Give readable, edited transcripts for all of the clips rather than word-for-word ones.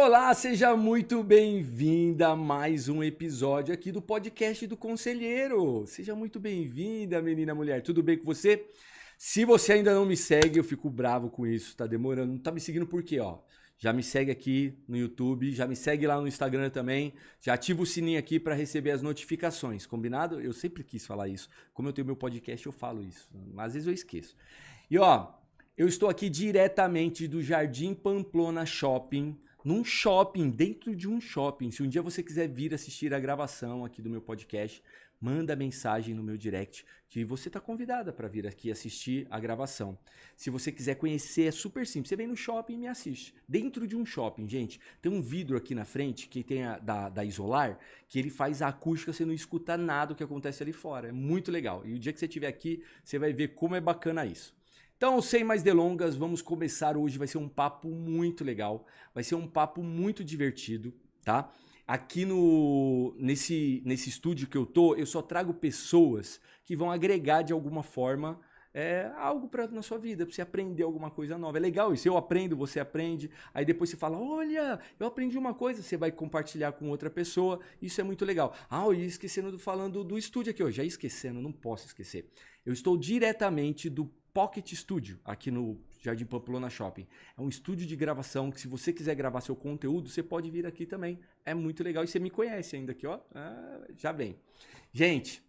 Olá, seja muito bem-vinda a mais um episódio aqui do podcast do Conselheiro. Seja muito bem-vinda, menina mulher. Tudo bem com você? Se você ainda não me segue, eu fico bravo com isso. Tá demorando. Não tá me seguindo por quê, ó? Já me segue aqui no YouTube, já me segue lá no Instagram também. Já ativa o sininho aqui para receber as notificações, combinado? Eu sempre quis falar isso. Como eu tenho meu podcast, eu falo isso. Mas às vezes eu esqueço. E ó, eu estou aqui diretamente do Jardim Pamplona Shopping, num shopping, dentro de um shopping. Se um dia você quiser vir assistir a gravação aqui do meu podcast, manda mensagem no meu direct que você está convidada para vir aqui assistir a gravação. Se você quiser conhecer, é super simples. Você vem no shopping e me assiste. Dentro de um shopping, gente, tem um vidro aqui na frente que tem da Isolar, que ele faz a acústica, você não escuta nada do que acontece ali fora. É muito legal. E o dia que você estiver aqui, você vai ver como é bacana isso. Então, sem mais delongas, vamos começar hoje. Vai ser um papo muito legal, vai ser um papo muito divertido, tá? Aqui nesse estúdio que eu só trago pessoas que vão agregar de alguma forma algo na sua vida, para você aprender alguma coisa nova. É legal isso, eu aprendo, você aprende, aí depois você fala, olha, eu aprendi uma coisa, você vai compartilhar com outra pessoa, isso é muito legal. Ah, eu ia esquecendo falando do estúdio aqui hoje, já esquecendo, não posso esquecer. Eu estou diretamente do Pocket Studio, aqui no Jardim Pamplona Shopping. É um estúdio de gravação que se você quiser gravar seu conteúdo, você pode vir aqui também. É muito legal e você me conhece ainda aqui, ó. Já vem. Gente,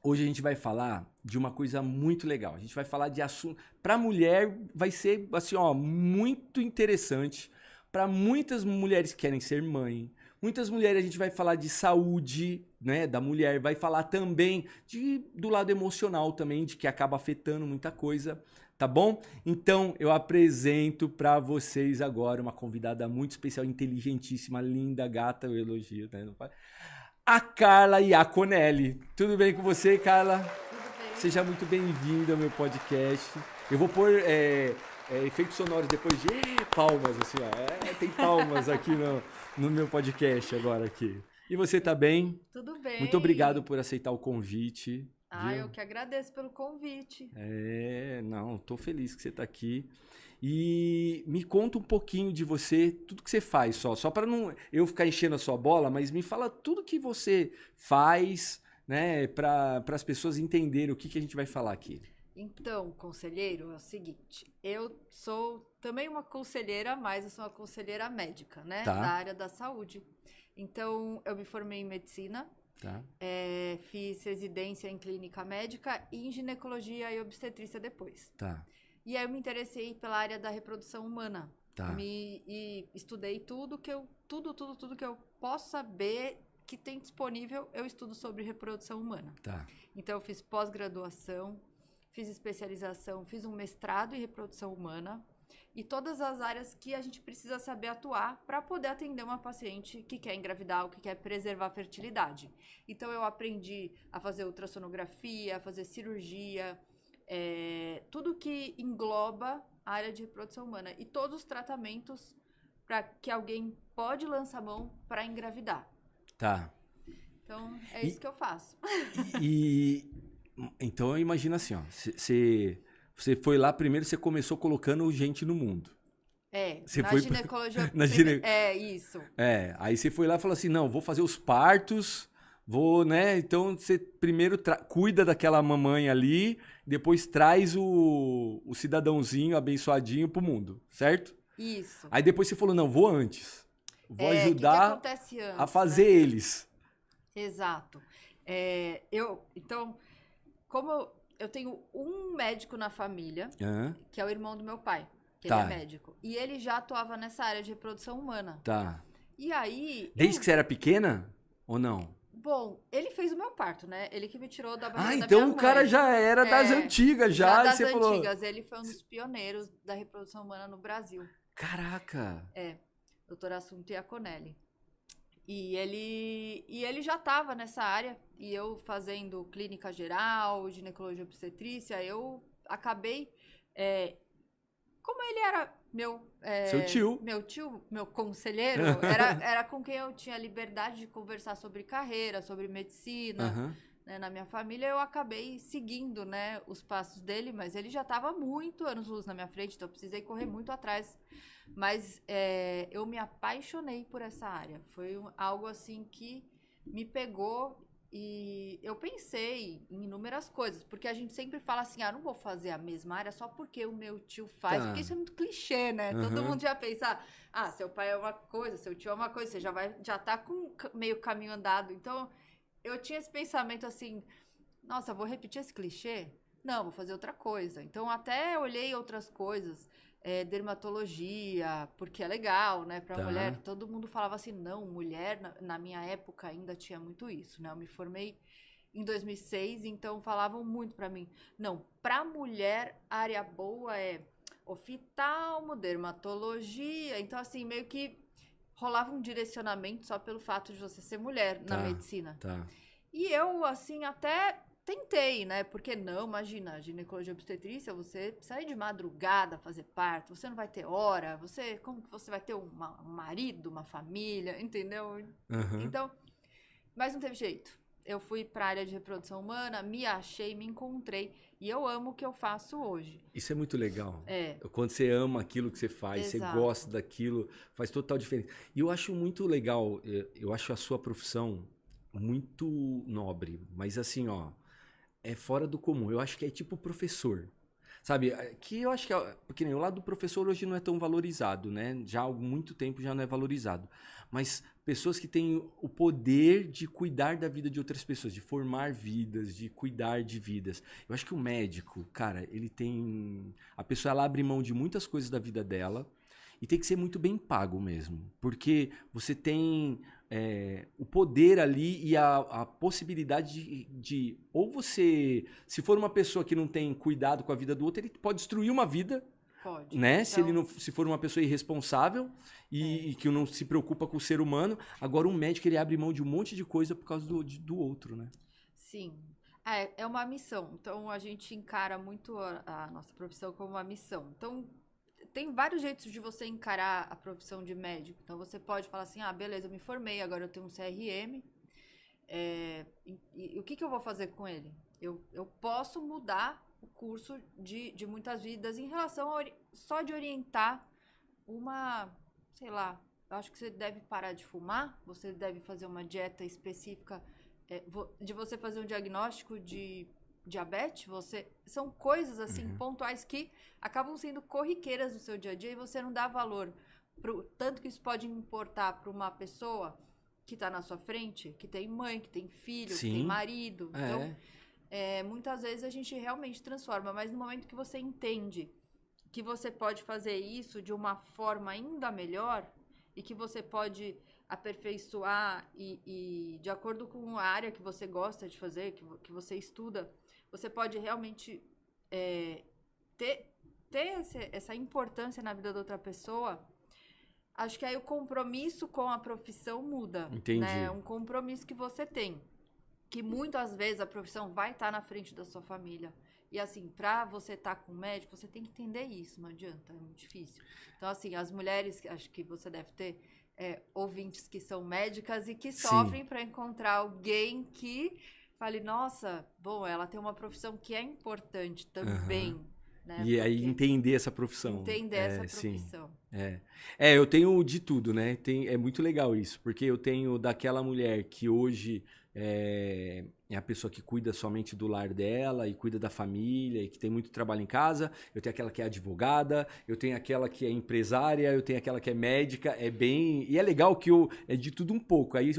hoje a gente vai falar de uma coisa muito legal. A gente vai falar de assunto... Para mulher vai ser assim, ó, muito interessante. Para muitas mulheres que querem ser mãe, muitas mulheres a gente vai falar de saúde, né, da mulher, vai falar também do lado emocional também, de que acaba afetando muita coisa, tá bom? Então eu apresento para vocês agora uma convidada muito especial, inteligentíssima, linda, gata, eu elogio, né? A Carla Iaconelli. Tudo bem com você, Carla? Tudo bem. Seja muito bem-vinda ao meu podcast. Eu vou pôr efeitos sonoros depois de palmas, assim, ó. Tem palmas aqui no meu podcast agora aqui. E você tá bem? Tudo bem. Muito obrigado por aceitar o convite. Viu? Eu que agradeço pelo convite. Não, tô feliz que você tá aqui. E me conta um pouquinho de você, tudo que você faz só para não eu ficar enchendo a sua bola, mas me fala tudo que você faz, né, para as pessoas entenderem o que a gente vai falar aqui. Então, conselheiro, é o seguinte, eu sou também uma conselheira, mas eu sou uma conselheira médica, né, Tá. da área da saúde. Então, eu me formei em medicina, Tá. fiz residência em clínica médica e em ginecologia e obstetrícia depois. Tá. E aí eu me interessei pela área da reprodução humana. Tá. E estudei tudo que eu posso saber que tem disponível, eu estudo sobre reprodução humana. Tá. Então eu fiz pós-graduação, fiz especialização, fiz um mestrado em reprodução humana e todas as áreas que a gente precisa saber atuar para poder atender uma paciente que quer engravidar ou que quer preservar a fertilidade. Então eu aprendi a fazer ultrassonografia, a fazer cirurgia, tudo que engloba a área de reprodução humana e todos os tratamentos para que alguém pode lançar mão para engravidar. Tá. Então, isso que eu faço. Então eu imagino assim, ó, você foi lá primeiro, você começou colocando gente no mundo. Ginecologia. Isso. Aí você foi lá e falou assim, não, vou fazer os partos, né? Então você primeiro cuida daquela mamãe ali, depois traz o cidadãozinho abençoadinho pro mundo, certo? Isso. Aí depois você falou, não, vou antes. Vou ajudar que acontece antes, a fazer eles. Exato. Então, como eu tenho um médico na família, que é o irmão do meu pai, que ele é médico, e ele já atuava nessa área de reprodução humana. Tá. E aí... Desde que você era pequena ou não? Bom, ele fez o meu parto, né? Ele que me tirou da barriga da minha mãe. Então o cara já era das antigas, já das você antigas. Falou... Ele foi um dos pioneiros da reprodução humana no Brasil. Caraca! Dr. Assunto Iaconelli. E ele já estava nessa área, e eu fazendo clínica geral, ginecologia obstetrícia, eu acabei... como ele era seu tio. Meu tio, meu conselheiro, era com quem eu tinha liberdade de conversar sobre carreira, sobre medicina, né, na minha família, eu acabei seguindo, né, os passos dele, mas ele já estava muito anos-luz na minha frente, então eu precisei correr muito atrás. Mas eu me apaixonei por essa área. Foi algo assim que me pegou e eu pensei em inúmeras coisas, porque a gente sempre fala assim, não vou fazer a mesma área só porque o meu tio faz, Tá. porque isso é muito clichê, né? Todo Aham. mundo já pensa, seu pai é uma coisa, seu tio é uma coisa, você já tá com meio caminho andado. Então, eu tinha esse pensamento assim, nossa, vou repetir esse clichê? Não, vou fazer outra coisa. Então, até olhei outras coisas, dermatologia, porque é legal, né, para Tá. mulher. Todo mundo falava assim, não, mulher, na minha época ainda tinha muito isso, né? Eu me formei em 2006, então falavam muito para mim, não, para mulher, área boa é oftalmo, dermatologia. Então, assim, meio que rolava um direcionamento só pelo fato de você ser mulher na medicina. Tá. E eu, assim, até tentei, né? Porque não, imagina, ginecologia e obstetrícia, você sai de madrugada fazer parto, você não vai ter hora, como que você vai ter um marido, uma família, entendeu? Uhum. Então, mas não teve jeito. Eu fui para a área de reprodução humana, me achei, me encontrei, e eu amo o que eu faço hoje. Isso é muito legal. É. Quando você ama aquilo que você faz, Exato. você gosta daquilo, faz total diferença. E eu acho muito legal, eu acho a sua profissão muito nobre, mas assim, ó, é fora do comum. Eu acho que é tipo professor. Sabe, que eu acho que, porque nem o lado do professor hoje não é tão valorizado, né? Já há muito tempo já não é valorizado. Mas pessoas que têm o poder de cuidar da vida de outras pessoas, de formar vidas, de cuidar de vidas. Eu acho que o médico, cara, ele tem... A pessoa, ela abre mão de muitas coisas da vida dela e tem que ser muito bem pago mesmo. Porque você tem... o poder ali e a possibilidade de... Ou você... Se for uma pessoa que não tem cuidado com a vida do outro, ele pode destruir uma vida, Pode. né? Então, Se ele não, se for uma pessoa irresponsável e que não se preocupa com o ser humano. Agora, um médico, ele abre mão de um monte de coisa por causa do outro, né? Sim. É uma missão. Então, a gente encara muito a nossa profissão como uma missão. Então, tem vários jeitos de você encarar a profissão de médico. Então, você pode falar assim, beleza, eu me formei, agora eu tenho um CRM. E o que eu vou fazer com ele? Eu posso mudar o curso de muitas vidas em relação só de orientar sei lá, eu acho que você deve parar de fumar, você deve fazer uma dieta específica, de você fazer um diagnóstico de diabetes, são coisas assim pontuais que acabam sendo corriqueiras no seu dia a dia e você não dá valor tanto que isso pode importar para uma pessoa que está na sua frente, que tem mãe, que tem filho, Sim. que tem marido. Então, muitas vezes a gente realmente transforma, mas no momento que você entende que você pode fazer isso de uma forma ainda melhor e que você pode aperfeiçoar e de acordo com a área que você gosta de fazer, que você estuda, você pode realmente ter essa importância na vida da outra pessoa. Acho que aí o compromisso com a profissão muda. Entendi. Né? É um compromisso que você tem. Que muitas vezes a profissão vai estar na frente da sua família. E assim, pra você estar com o médico, você tem que entender isso, não adianta, é muito difícil. Então assim, as mulheres, acho que você deve ter ouvintes que são médicas e que sofrem para encontrar alguém que fale, nossa, bom, ela tem uma profissão que é importante também. Né? E aí entender essa profissão. Entender essa profissão. Sim. Eu tenho de tudo, né? É muito legal isso, porque eu tenho daquela mulher que hoje é a pessoa que cuida somente do lar dela e cuida da família e que tem muito trabalho em casa. Eu tenho aquela que é advogada, eu tenho aquela que é empresária, eu tenho aquela que é médica. E é legal que é de tudo um pouco. Aí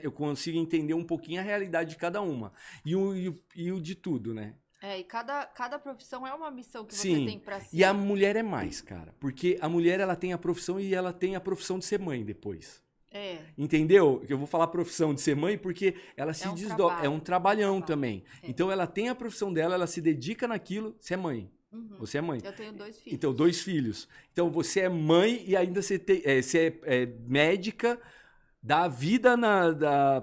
eu consigo entender um pouquinho a realidade de cada uma. E o de tudo, né? E cada profissão é uma missão que Sim. você tem pra si. E a mulher é mais, cara. Porque a mulher, ela tem a profissão e ela tem a profissão de ser mãe depois. Entendeu? Eu vou falar profissão de ser mãe porque ela se desdobra. É um trabalhão também. Então, ela tem a profissão dela, ela se dedica naquilo. Você é mãe. Você é mãe. Eu tenho 2 filhos. Então, 2 filhos. Então, você é mãe e ainda você é médica dá vida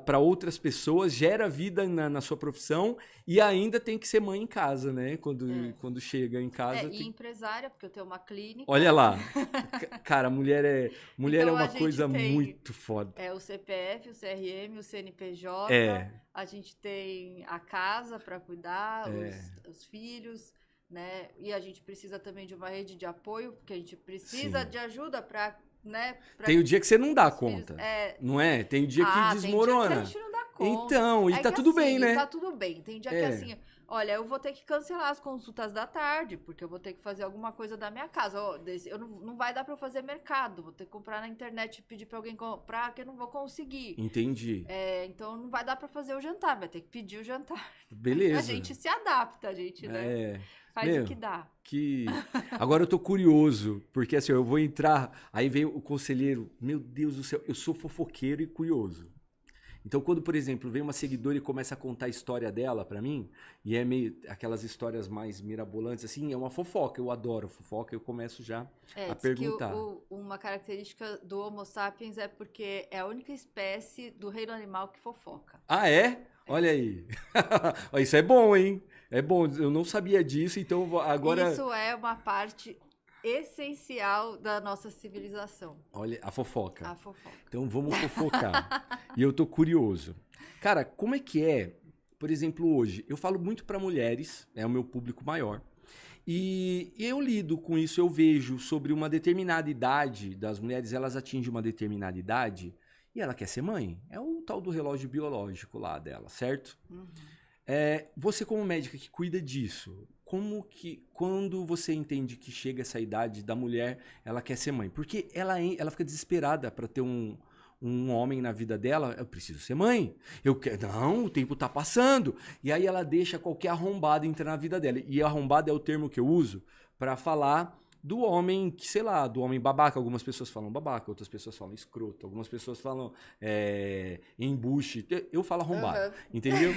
para outras pessoas, gera vida na sua profissão e ainda tem que ser mãe em casa, né? Quando chega em casa. E empresária, porque eu tenho uma clínica. Olha lá. Cara, mulher é Então, uma a gente coisa tem, muito foda. o CPF, o CRM, o CNPJ. A gente tem a casa para cuidar, os filhos, né? E a gente precisa também de uma rede de apoio, porque a gente precisa de ajuda para... Né, tem o dia que você não dá conta, não é? Tem o dia que desmorona. Tem dia que a gente não dá conta. Então, e tá tudo assim, bem, né? Tá tudo bem. Tem dia que assim, olha, eu vou ter que cancelar as consultas da tarde, porque eu vou ter que fazer alguma coisa da minha casa. Eu não vai dar pra eu fazer mercado, vou ter que comprar na internet e pedir pra alguém comprar, que eu não vou conseguir. Entendi. Então não vai dar pra fazer o jantar, vai ter que pedir o jantar. Beleza. A gente se adapta, a gente, né? Faz o que dá. Agora eu tô curioso, porque assim, eu vou entrar, aí vem o conselheiro, meu Deus do céu, eu sou fofoqueiro e curioso. Então quando, por exemplo, vem uma seguidora e começa a contar a história dela pra mim, e é meio aquelas histórias mais mirabolantes, assim, é uma fofoca, eu adoro fofoca, eu começo já a perguntar. Uma característica do Homo sapiens é porque é a única espécie do reino animal que fofoca. Ah, é? Olha aí. Isso é bom, hein? É bom, eu não sabia disso, então agora... Isso é uma parte essencial da nossa civilização. Olha, a fofoca. A fofoca. Então vamos fofocar. E eu tô curioso. Cara, como é que é, por exemplo, hoje? Eu falo muito para mulheres, é o meu público maior. E eu lido com isso, eu vejo sobre uma determinada idade das mulheres, elas atingem uma determinada idade e ela quer ser mãe. É o tal do relógio biológico lá dela, certo? Uhum. Você como médica que cuida disso, quando você entende que chega essa idade da mulher, ela quer ser mãe? Porque ela fica desesperada para ter um homem na vida dela. Eu preciso ser mãe. Não, o tempo tá passando. E aí ela deixa qualquer arrombado entrar na vida dela. E arrombado é o termo que eu uso para falar do homem, que sei lá, do homem babaca. Algumas pessoas falam babaca, outras pessoas falam escroto, algumas pessoas falam embuste. Eu falo arrombado, entendeu?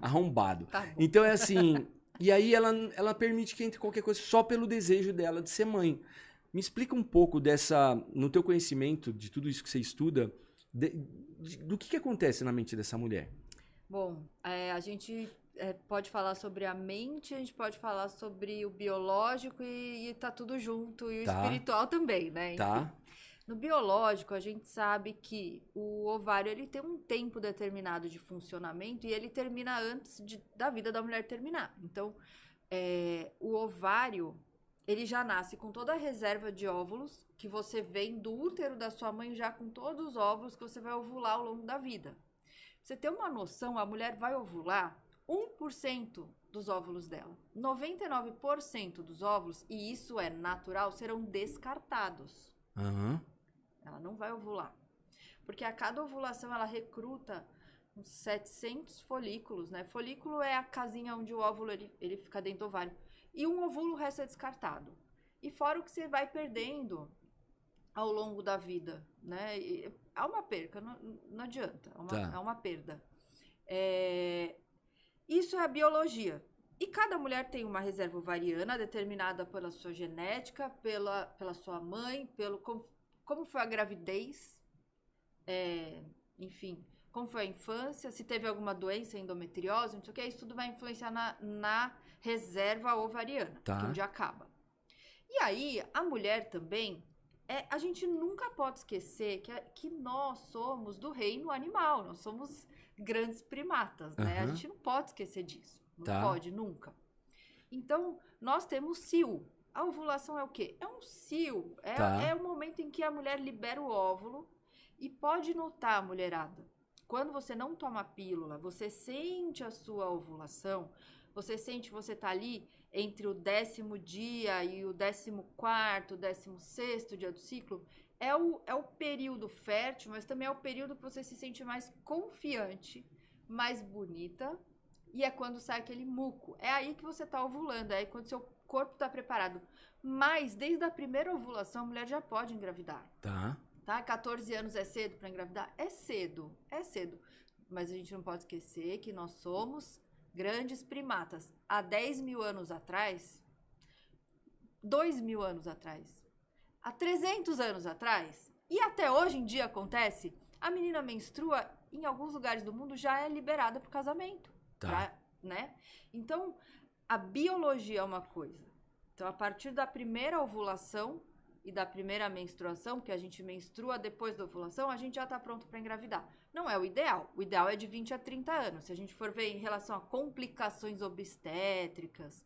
Arrombado. Tá bom. Então é assim, e aí ela permite que entre qualquer coisa só pelo desejo dela de ser mãe. Me explica um pouco no teu conhecimento de tudo isso que você estuda, do que acontece na mente dessa mulher? Bom, a gente pode falar sobre a mente, a gente pode falar sobre o biológico e tá tudo junto, e o espiritual também, né? Tá. No biológico, a gente sabe que o ovário ele tem um tempo determinado de funcionamento e ele termina antes da vida da mulher terminar. Então, o ovário, ele já nasce com toda a reserva de óvulos que você vem do útero da sua mãe já com todos os óvulos que você vai ovular ao longo da vida. Pra você ter uma noção, a mulher vai ovular 1% dos óvulos dela. 99% dos óvulos, e isso é natural, serão descartados. Uhum. Ela não vai ovular. Porque a cada ovulação ela recruta uns 700 folículos, né? Folículo é a casinha onde o óvulo ele fica dentro do ovário. E um óvulo, o resto é descartado. E fora o que você vai perdendo ao longo da vida, né? Há uma perca, não adianta. É uma perda. Isso é a biologia. E cada mulher tem uma reserva ovariana determinada pela sua genética, pela sua mãe, como foi a gravidez, enfim, como foi a infância, se teve alguma doença, endometriose, não sei o que, isso tudo vai influenciar na reserva ovariana, que um dia acaba. E aí, a mulher também, a gente nunca pode esquecer que nós somos do reino animal, nós somos grandes primatas, né? A gente não pode esquecer disso. Não pode, nunca. Então, nós temos cio. A ovulação é o quê? É um cio. É o momento em que a mulher libera o óvulo. E pode notar, mulherada, quando você não toma pílula, você sente a sua ovulação, você sente que você tá ali entre o 10º dia e o 14º, 16º dia do ciclo. É o período fértil, mas também é o período que você se sente mais confiante, mais bonita. E é quando sai aquele muco. É aí que você tá ovulando, é aí quando seu corpo tá preparado. Mas, desde a primeira ovulação, a mulher já pode engravidar. Tá? 14 anos é cedo para engravidar? É cedo. Mas a gente não pode esquecer que nós somos grandes primatas. Há 10 mil anos atrás, 2 mil anos atrás, há 300 anos atrás, E até hoje em dia acontece, a menina menstrua, em alguns lugares do mundo, já é liberada pro casamento. Tá. Né? Então, a biologia é uma coisa. Então, a partir da primeira ovulação e da primeira menstruação, que a gente menstrua depois da ovulação, a gente já está pronto para engravidar. Não é o ideal. O ideal é de 20 a 30 anos. Se a gente for ver em relação a complicações obstétricas,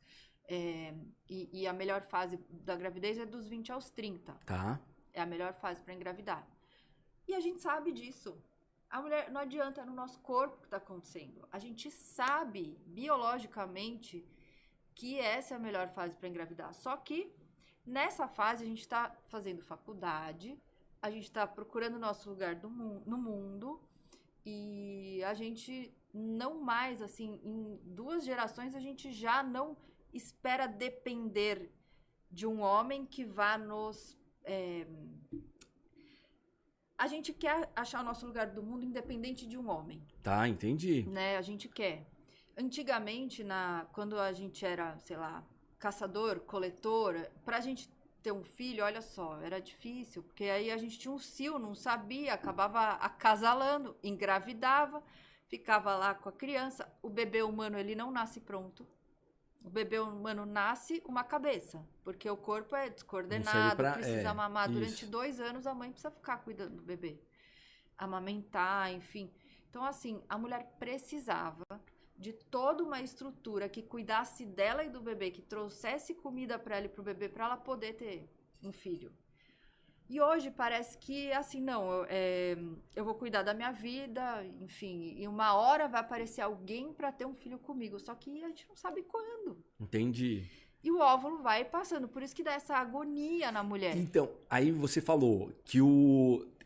e a melhor fase da gravidez é dos 20 aos 30. Tá. É a melhor fase para engravidar. E a gente sabe disso. A mulher, não adianta, é no nosso corpo que está acontecendo. A gente sabe biologicamente que essa é a melhor fase para engravidar. Só que nessa fase a gente está fazendo faculdade, a gente está procurando o nosso lugar no mundo e a gente não mais, assim, em 2 gerações a gente já não espera depender de um homem que vá nos... A gente quer achar o nosso lugar do mundo independente de um homem. Tá, entendi. Né? A gente quer. Antigamente, quando a gente era, sei lá, caçador, coletor, pra gente ter um filho, olha só, era difícil, porque aí a gente tinha um cio, não sabia, acabava acasalando, engravidava, ficava lá com a criança. O bebê humano, ele não nasce pronto. O bebê humano nasce uma cabeça, porque o corpo é descoordenado, precisa mamar. Durante 2 anos, a mãe precisa ficar cuidando do bebê. Amamentar, enfim. Então, assim, a mulher precisava de toda uma estrutura que cuidasse dela e do bebê, que trouxesse comida para ela e para o bebê, para ela poder ter um filho. E hoje parece que, assim, não, eu vou cuidar da minha vida, enfim, e uma hora vai aparecer alguém para ter um filho comigo, só que a gente não sabe quando. Entendi. E o óvulo vai passando, por isso que dá essa agonia na mulher. Então, aí você falou que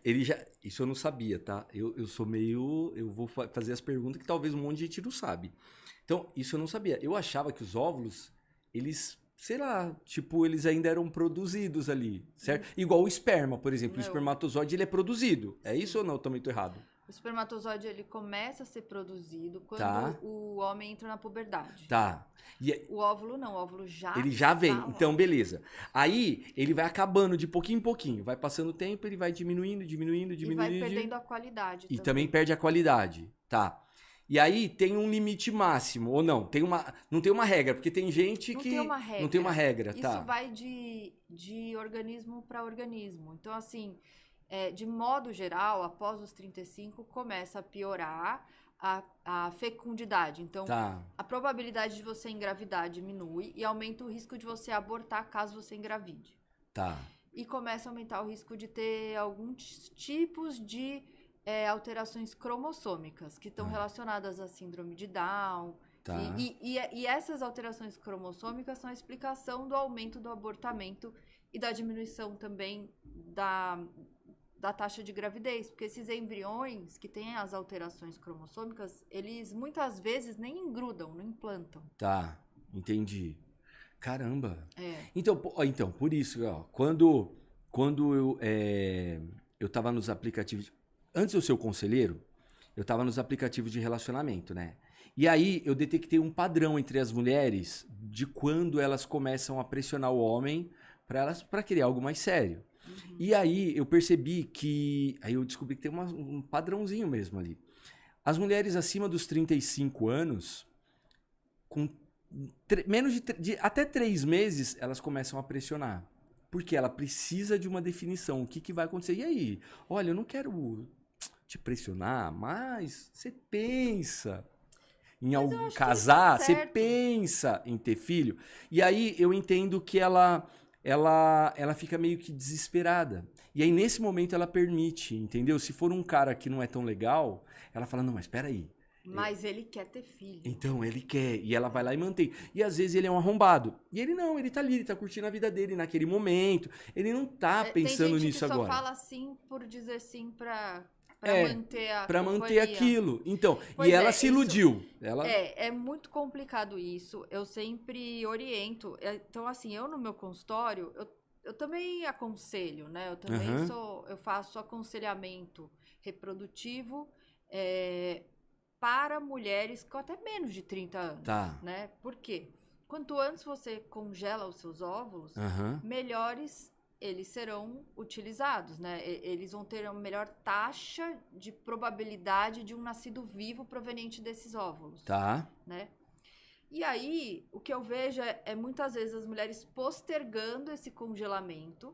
ele já... Isso eu não sabia, tá? Eu sou meio... Eu vou fazer as perguntas que talvez um monte de gente não sabe. Então, isso eu não sabia. Eu achava que os óvulos, eles... Sei lá, tipo, eles ainda eram produzidos ali, certo? Igual o esperma, por exemplo. O espermatozoide, ele é produzido. É isso ou não? Eu também tô errado. O espermatozoide, ele começa a ser produzido quando o homem entra na puberdade. Tá. O óvulo não, o óvulo já... Ele já vem, então beleza. Aí, ele vai acabando de pouquinho em pouquinho. Vai passando o tempo, ele vai diminuindo. E vai perdendo a qualidade também. E também perde a qualidade, tá. E aí tem um limite máximo, ou não? Não tem uma regra, porque tem gente que... Não tem uma regra, tá. Isso vai de organismo para organismo. Então, assim, de modo geral, após os 35, começa a piorar a fecundidade. Então, a probabilidade de você engravidar diminui e aumenta o risco de você abortar caso você engravide. Tá. E começa a aumentar o risco de ter alguns tipos de... alterações cromossômicas que estão relacionadas à síndrome de Down. Tá. E essas alterações cromossômicas são a explicação do aumento do abortamento e da diminuição também da taxa de gravidez. Porque esses embriões que têm as alterações cromossômicas, eles muitas vezes nem engrudam, não implantam. Tá, entendi. Caramba. Então, por isso, ó, quando eu tava nos aplicativos... Antes de eu ser o conselheiro, eu tava nos aplicativos de relacionamento, né? E aí eu detectei um padrão entre as mulheres de quando elas começam a pressionar o homem para criar algo mais sério. Uhum. E aí eu percebi que... Aí eu descobri que tem um padrãozinho mesmo ali. As mulheres acima dos 35 anos, com menos de até 3 meses, elas começam a pressionar. Porque ela precisa de uma definição. O que vai acontecer? E aí? Olha, eu não quero te pressionar, mas você pensa em casar, você pensa em ter filho. E aí eu entendo que ela fica meio que desesperada. E aí nesse momento ela permite, entendeu? Se for um cara que não é tão legal, ela fala, não, mas espera aí. Mas ele quer ter filho. Então, ele quer. E ela vai lá e mantém. E às vezes ele é um arrombado. E ele não, ele tá ali, ele tá curtindo a vida dele naquele momento. Ele não tá pensando nisso agora. Tem gente que só fala sim por dizer sim pra manter a pra manter aquilo. Então, e ela se iludiu. É muito complicado isso. Eu sempre oriento. Então, assim, eu no meu consultório, eu também aconselho, né? Eu também eu faço aconselhamento reprodutivo, para mulheres com até menos de 30 anos, né? Por quê? Quanto antes você congela os seus óvulos, melhores eles serão utilizados, né? Eles vão ter a melhor taxa de probabilidade de um nascido vivo proveniente desses óvulos, Tá. né? E aí, o que eu vejo é muitas vezes as mulheres postergando esse congelamento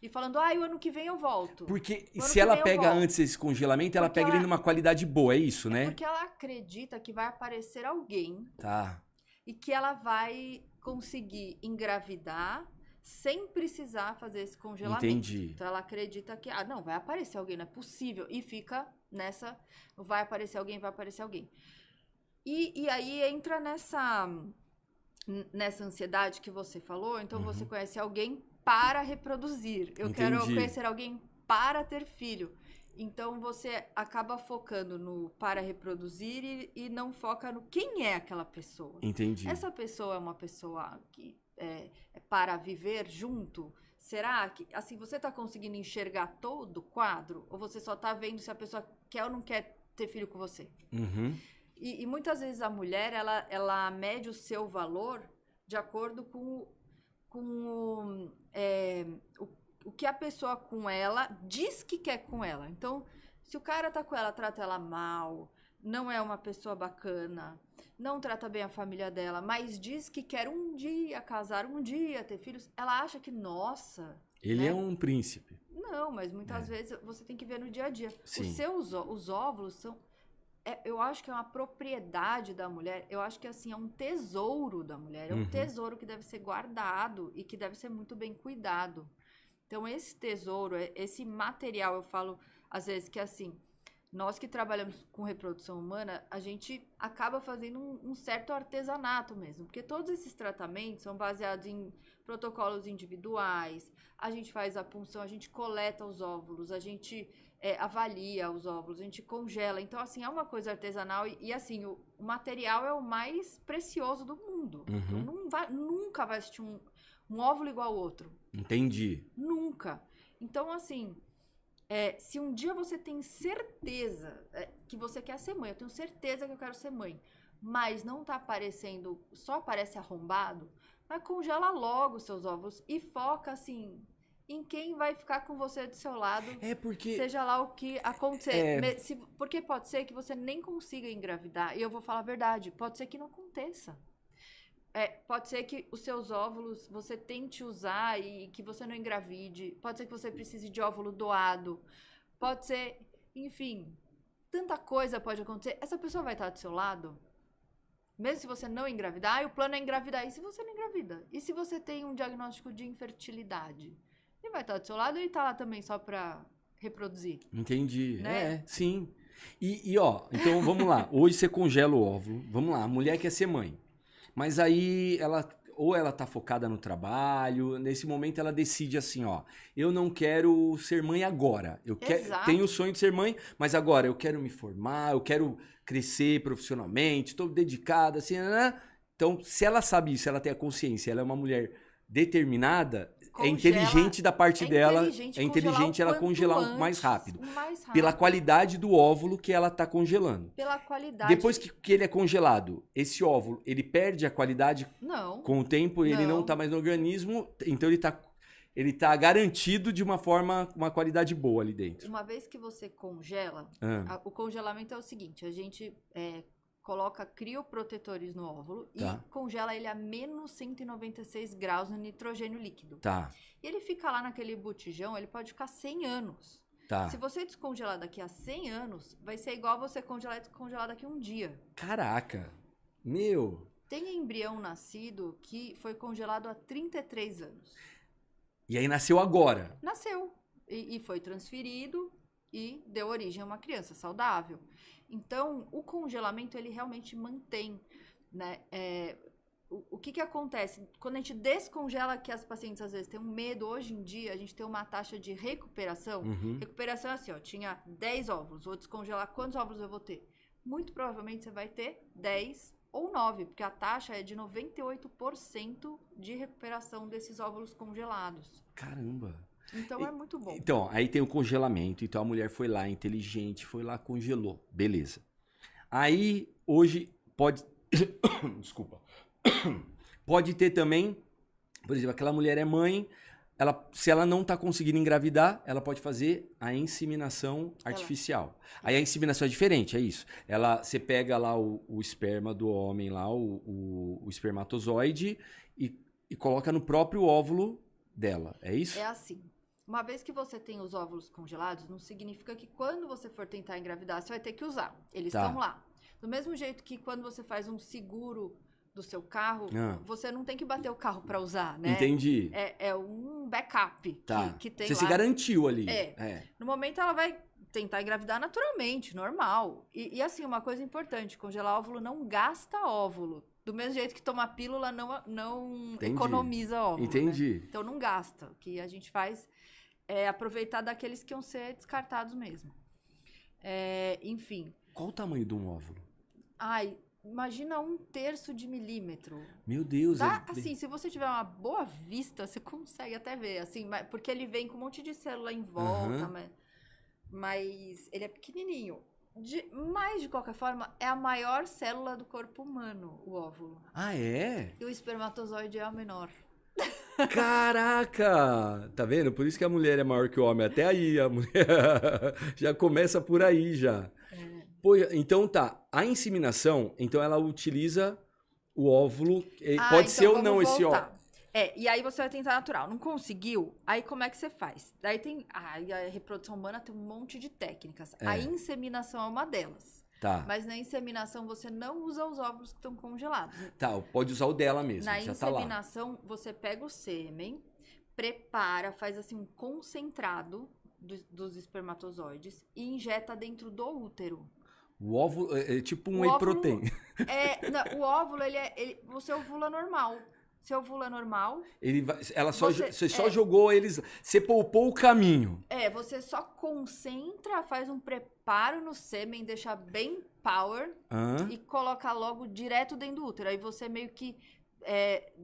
e falando, o ano que vem eu volto. Porque O ano se que ela vem eu pega volto. antes esse congelamento, ela Porque pega ele ela- numa qualidade boa, é isso, né? Porque ela acredita que vai aparecer alguém Tá. e que ela vai conseguir engravidar sem precisar fazer esse congelamento. Entendi. Então ela acredita que, não, vai aparecer alguém, não é possível. E fica nessa, vai aparecer alguém, vai aparecer alguém. E aí entra nessa ansiedade que você falou, então você conhece alguém para reproduzir. Eu quero Entendi. conhecer alguém para ter filho. Então você acaba focando no para reproduzir e não foca no quem é aquela pessoa. Entendi. Essa pessoa é uma pessoa que é para viver junto? Será que, assim, você está conseguindo enxergar todo o quadro? Ou você só está vendo se a pessoa quer ou não quer ter filho com você? Uhum. E muitas vezes a mulher, ela mede o seu valor de acordo com o que a pessoa com ela diz que quer com ela. Então, se o cara tá com ela, trata ela mal, não é uma pessoa bacana, não trata bem a família dela, mas diz que quer um dia casar, um dia ter filhos, ela acha que, nossa... Ele né? é um príncipe. Não, mas muitas vezes você tem que ver no dia a dia. Sim. Os óvulos são... eu acho que é uma propriedade da mulher, eu acho que assim, é um tesouro da mulher, é um tesouro que deve ser guardado e que deve ser muito bem cuidado. Então, esse tesouro, esse material, eu falo às vezes que assim, nós que trabalhamos com reprodução humana, a gente acaba fazendo um certo artesanato mesmo, porque todos esses tratamentos são baseados em protocolos individuais, a gente faz a punção, a gente coleta os óvulos, a gente avalia os óvulos, a gente congela. Então, assim, é uma coisa artesanal e assim, o material é o mais precioso do mundo. Então, nunca vai existir um óvulo igual ao outro. Entendi. Nunca. Então, assim, se um dia você tem certeza que você quer ser mãe, eu tenho certeza que eu quero ser mãe, mas não tá aparecendo, só aparece arrombado, mas congela logo os seus óvulos e foca, assim, em quem vai ficar com você do seu lado, Porque... seja lá o que acontecer. Porque pode ser que você nem consiga engravidar, e eu vou falar a verdade, pode ser que não aconteça. Pode ser que os seus óvulos você tente usar e que você não engravide. Pode ser que você precise de óvulo doado. Pode ser, enfim, tanta coisa pode acontecer. Essa pessoa vai estar do seu lado? Mesmo se você não engravidar, o plano é engravidar. E se você não engravida? E se você tem um diagnóstico de infertilidade? Ele vai estar do seu lado ou ele está lá também só para reproduzir? Entendi. Né? Sim. E ó, então vamos lá. Hoje você congela o óvulo. Vamos lá, a mulher quer ser mãe. Mas aí ela tá focada no trabalho, nesse momento ela decide assim, ó, eu não quero ser mãe agora. Tenho o sonho de ser mãe, mas agora eu quero me formar, eu quero crescer profissionalmente, estou dedicada, assim, né? Então, se ela sabe isso, ela tem a consciência, ela é uma mulher determinada, é inteligente da parte dela, é inteligente ela congelar mais rápido. Pela qualidade do óvulo que ela tá congelando. Pela qualidade. Depois que ele é congelado, esse óvulo, ele perde a qualidade? Não. Com o tempo, ele não tá mais no organismo, então ele tá garantido de uma qualidade boa ali dentro. Uma vez que você congela, o congelamento é o seguinte, a gente coloca crioprotetores no óvulo e congela ele a menos 196 graus no nitrogênio líquido. Tá. E ele fica lá naquele botijão, ele pode ficar 100 anos. Tá. Se você descongelar daqui a 100 anos, vai ser igual você congelar e descongelar daqui a um dia. Caraca. Meu. Tem embrião nascido que foi congelado há 33 anos. E aí nasceu agora. Nasceu. E foi transferido e deu origem a uma criança saudável. Então, o congelamento, ele realmente mantém, né? O que acontece? Quando a gente descongela, que as pacientes às vezes têm um medo, hoje em dia a gente tem uma taxa de recuperação. Recuperação é assim, ó, tinha 10 óvulos, vou descongelar, quantos óvulos eu vou ter? Muito provavelmente você vai ter 10 ou 9, porque a taxa é de 98% de recuperação desses óvulos congelados. Caramba! Então é muito bom. Então, aí tem o congelamento. Então a mulher foi lá, inteligente, foi lá, congelou. Beleza. Aí, hoje, pode... Desculpa. Pode ter também, por exemplo, aquela mulher é mãe, se ela não tá conseguindo engravidar, ela pode fazer a inseminação artificial. Aí a inseminação é diferente, é isso. Você pega lá o esperma do homem, lá, o espermatozoide, e coloca no próprio óvulo dela, é isso? É assim. Uma vez que você tem os óvulos congelados, não significa que quando você for tentar engravidar, você vai ter que usar. Eles estão lá. Do mesmo jeito que quando você faz um seguro do seu carro, você não tem que bater o carro para usar, né? Entendi. É um backup que tem Você lá. se garantiu ali. No momento ela vai tentar engravidar naturalmente, normal. E assim, uma coisa importante, congelar óvulo não gasta óvulo. Do mesmo jeito que tomar pílula não economiza óvulo. Entendi. Né? Então não gasta. O que a gente faz é aproveitar daqueles que iam ser descartados mesmo. Enfim. Qual o tamanho de um óvulo? Imagina 1/3 de milímetro. Meu Deus. Assim, se você tiver uma boa vista, você consegue até ver, assim, porque ele vem com um monte de célula em volta, mas ele é pequenininho. Mas, de qualquer forma, é a maior célula do corpo humano, o óvulo. Ah, é? E o espermatozoide é a menor. Caraca! Tá vendo? Por isso que a mulher é maior que o homem. Até aí, a mulher já começa por aí, já. Pô, então tá, a inseminação, então ela utiliza o óvulo, pode ser ou não esse óvulo. E aí você vai tentar natural, não conseguiu, aí como é que você faz? Daí tem, a reprodução humana tem um monte de técnicas, a inseminação é uma delas. Tá. Mas na inseminação você não usa os óvulos que estão congelados. Tá, pode usar o dela mesmo, na já tá lá. Na inseminação você pega o sêmen, prepara, faz assim um concentrado dos espermatozoides e injeta dentro do útero. O óvulo é tipo um whey protein. O óvulo, você ovula normal. Você ovula normal. Você só jogou eles. Você poupou o caminho. Você só concentra, faz um preparo no sêmen, deixa bem power e coloca logo direto dentro do útero. Aí você meio que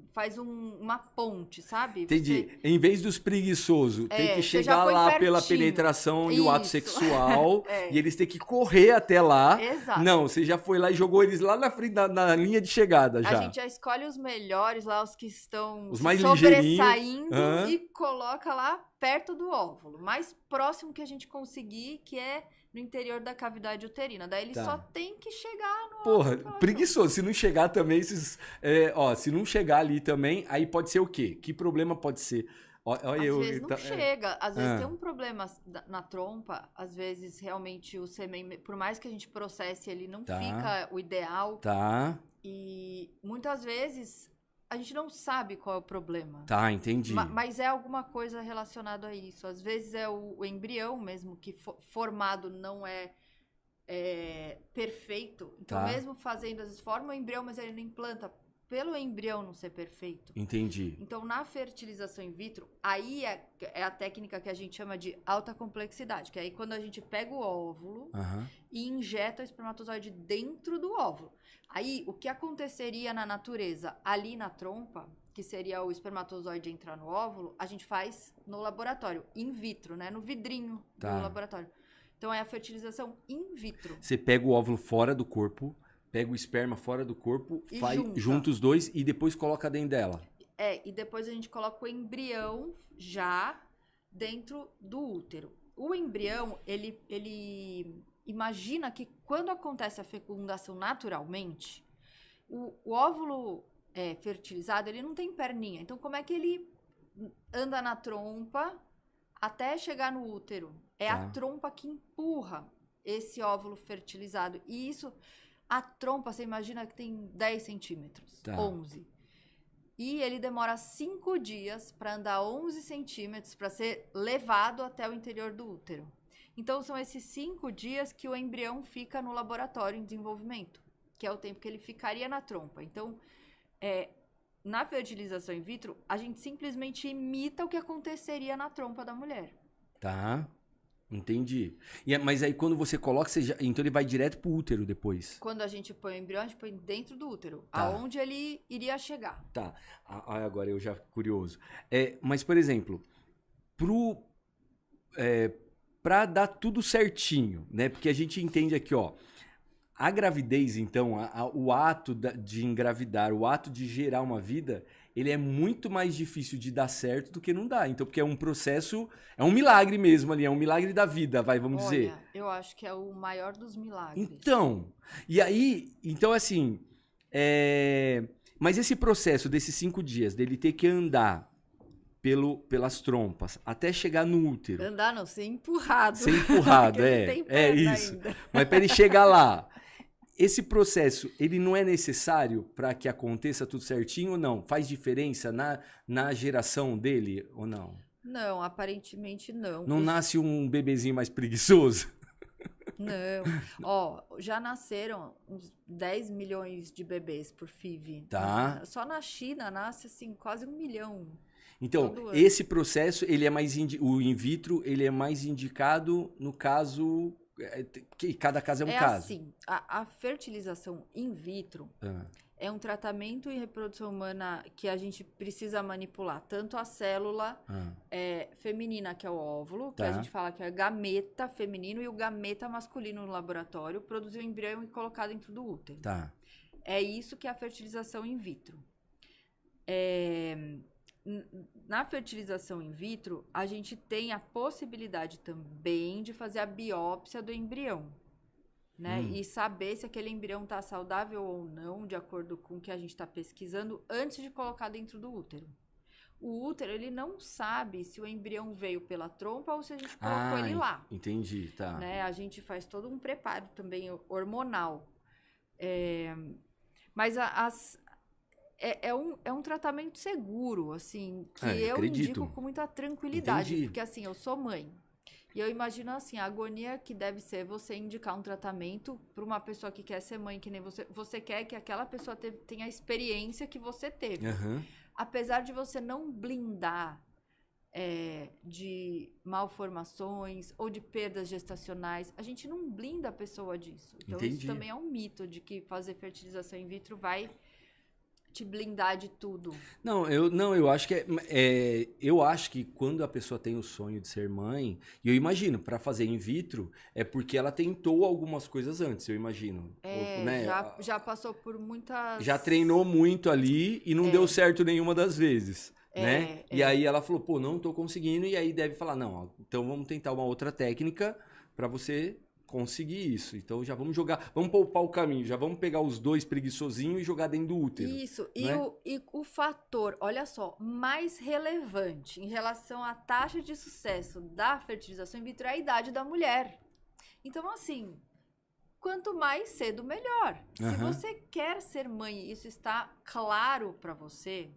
faz uma ponte, sabe? Entendi. Em vez dos preguiçosos, tem que chegar lá pela penetração e o ato sexual, e eles têm que correr até lá. Exato. Não, você já foi lá e jogou eles lá na frente, na linha de chegada já. A gente já escolhe os melhores lá, os que estão os mais sobressaindo e coloca lá perto do óvulo. Mais próximo que a gente conseguir, que é no interior da cavidade uterina. Daí ele só tem que chegar no óvulo. Preguiçoso. Se não chegar também, se não chegar ali também, aí pode ser o quê? Que problema pode ser? Às vezes não chega. Às vezes tem um problema na trompa. Às vezes, realmente, o sêmen, por mais que a gente processe, ele não fica o ideal. Tá. E muitas vezes a gente não sabe qual é o problema. Tá, entendi. Mas é alguma coisa relacionada a isso. Às vezes é o embrião mesmo, que formado não é perfeito. Então, mesmo fazendo, às vezes forma o embrião, mas ele não implanta. Pelo embrião não ser perfeito. Entendi. Então, na fertilização in vitro, aí é a técnica que a gente chama de alta complexidade. Que é aí quando a gente pega o óvulo e injeta o espermatozoide dentro do óvulo. Aí, o que aconteceria na natureza ali na trompa, que seria o espermatozoide entrar no óvulo, a gente faz no laboratório, in vitro, né? No vidrinho do laboratório. Então, é a fertilização in vitro. Você pega o óvulo fora do corpo, pega o esperma fora do corpo, junta os dois e depois coloca dentro dela. E depois a gente coloca o embrião já dentro do útero. O embrião, ele imagina que quando acontece a fecundação naturalmente, o óvulo fertilizado, ele não tem perninha. Então, como é que ele anda na trompa até chegar no útero? É a trompa que empurra esse óvulo fertilizado. E isso... A trompa, você imagina que tem 10 centímetros, 11. E ele demora 5 dias para andar 11 centímetros para ser levado até o interior do útero. Então, são esses 5 dias que o embrião fica no laboratório em desenvolvimento, que é o tempo que ele ficaria na trompa. Então, na fertilização in vitro, a gente simplesmente imita o que aconteceria na trompa da mulher. Tá. Entendi. Mas aí quando você coloca, então ele vai direto pro útero depois. Quando a gente põe o embrião, a gente põe dentro do útero, aonde ele iria chegar. Tá. Agora eu já curioso. Mas, por exemplo, pra dar tudo certinho, né? Porque a gente entende aqui, ó, A gravidez, então, o ato de engravidar, o ato de gerar uma vida, ele é muito mais difícil de dar certo do que não dar. Então, porque é um processo, é um milagre mesmo ali, é um milagre da vida, vamos dizer. Olha, eu acho que é o maior dos milagres. Então, e aí, então assim, mas esse processo desses 5 dias, dele ter que andar pelas trompas até chegar no útero. Andar não, ser empurrado. Ser empurrado, Porque ele tem é perna isso. ainda. Mas para ele chegar lá, esse processo, ele não é necessário para que aconteça tudo certinho ou não? Faz diferença na geração dele ou não? Não, aparentemente não. Não nasce um bebezinho mais preguiçoso? Não. Ó, já nasceram uns 10 milhões de bebês por FIV. Tá. Só na China nasce, assim, quase 1 milhão. Então, Todo ano. esse processo, ele é mais o in vitro, ele é mais indicado no caso, que cada caso é um caso. Assim, a fertilização in vitro é um tratamento em reprodução humana que a gente precisa manipular tanto a célula feminina, que é o óvulo, que a gente fala que é gameta feminino, e o gameta masculino no laboratório, produzir o embrião e colocar dentro do útero. Tá. É isso que é a fertilização in vitro. Na fertilização in vitro, a gente tem a possibilidade também de fazer a biópsia do embrião, né? E saber se aquele embrião está saudável ou não, de acordo com o que a gente está pesquisando, antes de colocar dentro do útero. O útero, ele não sabe se o embrião veio pela trompa ou se a gente colocou ele lá. Entendi, tá. Né? A gente faz todo um preparo também hormonal. Mas é um tratamento seguro, assim, que eu indico com muita tranquilidade. Entendi. Porque, assim, eu sou mãe. E eu imagino, assim, a agonia que deve ser você indicar um tratamento para uma pessoa que quer ser mãe, que nem você. Você quer que aquela pessoa tenha a experiência que você teve. Apesar de você não blindar de malformações ou de perdas gestacionais, a gente não blinda a pessoa disso. Então, isso também é um mito de que fazer fertilização in vitro vai te blindar de tudo. Eu acho que eu acho que quando a pessoa tem o sonho de ser mãe, e eu imagino, para fazer in vitro, é porque ela tentou algumas coisas antes, eu imagino. Né? Já passou por muitas... Já treinou muito ali e não deu certo nenhuma das vezes. Né? E aí ela falou, pô, não tô conseguindo, e aí deve falar, não, ó, então vamos tentar uma outra técnica para você conseguir isso. Então já vamos jogar, vamos poupar o caminho, já vamos pegar os 2 preguiçosinhos e jogar dentro do útero. Isso, né? e o fator, olha só, mais relevante em relação à taxa de sucesso da fertilização in vitro é a idade da mulher. Então, assim, quanto mais cedo, melhor. Se você quer ser mãe e isso está claro para você,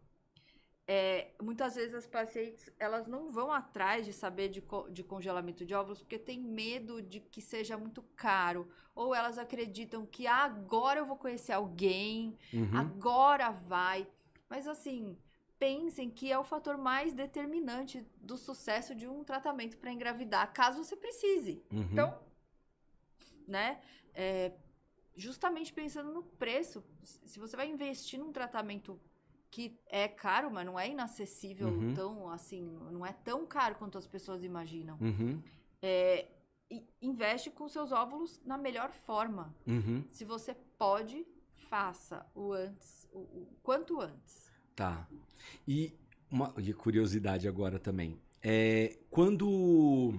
muitas vezes as pacientes, elas não vão atrás de saber de congelamento de óvulos porque tem medo de que seja muito caro, ou elas acreditam que agora eu vou conhecer alguém, agora vai. Mas assim, pensem que é o fator mais determinante do sucesso de um tratamento para engravidar, caso você precise. Então, né, justamente pensando no preço, se você vai investir num tratamento que é caro, mas não é inacessível, tão assim, não é tão caro quanto as pessoas imaginam. Investe com seus óvulos na melhor forma. Se você pode, faça o quanto antes. Tá. E uma curiosidade agora também. Quando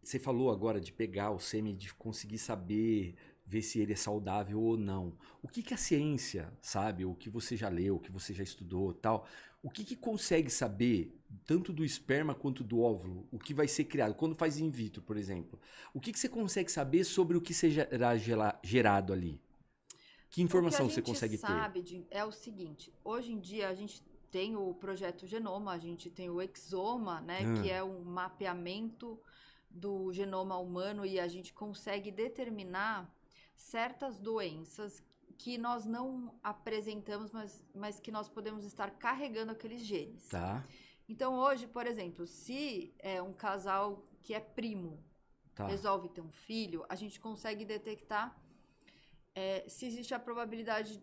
você falou agora de pegar o sêmen, de conseguir saber, ver se ele é saudável ou não. O que a ciência sabe, o que você já leu, o que você já estudou, tal, o que consegue saber, tanto do esperma quanto do óvulo, o que vai ser criado? Quando faz in vitro, por exemplo, o que você consegue saber sobre o que será gerado ali? Que informação você consegue ter? O que a gente sabe é o seguinte, hoje em dia a gente tem o projeto Genoma, a gente tem o Exoma, né, que é um mapeamento do genoma humano, e a gente consegue determinar certas doenças que nós não apresentamos, mas que nós podemos estar carregando aqueles genes. Tá. Então, hoje, por exemplo, se é um casal que é primo, resolve ter um filho, a gente consegue detectar se existe a probabilidade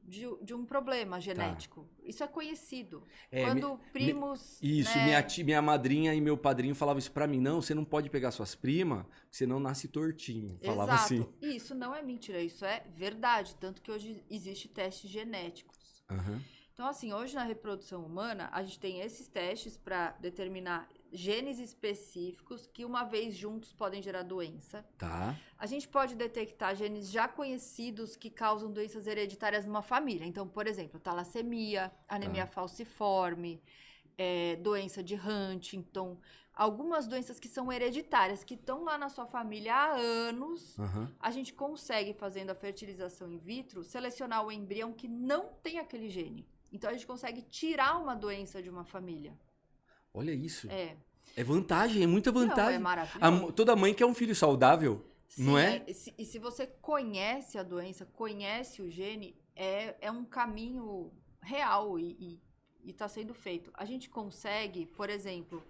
de um problema genético. Isso é conhecido. É, Quando primos... Isso, né, minha madrinha e meu padrinho falavam isso pra mim. Não, você não pode pegar suas primas, porque senão nasce tortinho. Falava Exato. assim. E isso não é mentira, isso é verdade. Tanto que hoje existe testes genéticos. Aham. Então, assim, hoje na reprodução humana, a gente tem esses testes para determinar genes específicos que, uma vez juntos, podem gerar doença. Tá. A gente pode detectar genes já conhecidos que causam doenças hereditárias numa família. Então, por exemplo, talassemia, anemia falciforme, doença de Huntington. Algumas doenças que são hereditárias, que estão lá na sua família há anos. Aham. A gente consegue, fazendo a fertilização in vitro, selecionar o embrião que não tem aquele gene. Então, a gente consegue tirar uma doença de uma família. Olha isso. É. É vantagem, é muita vantagem. Não, é maravilhoso. Toda mãe quer um filho saudável, Sim, não é? E se você conhece a doença, conhece o gene, é um caminho real e está sendo feito. A gente consegue, por exemplo,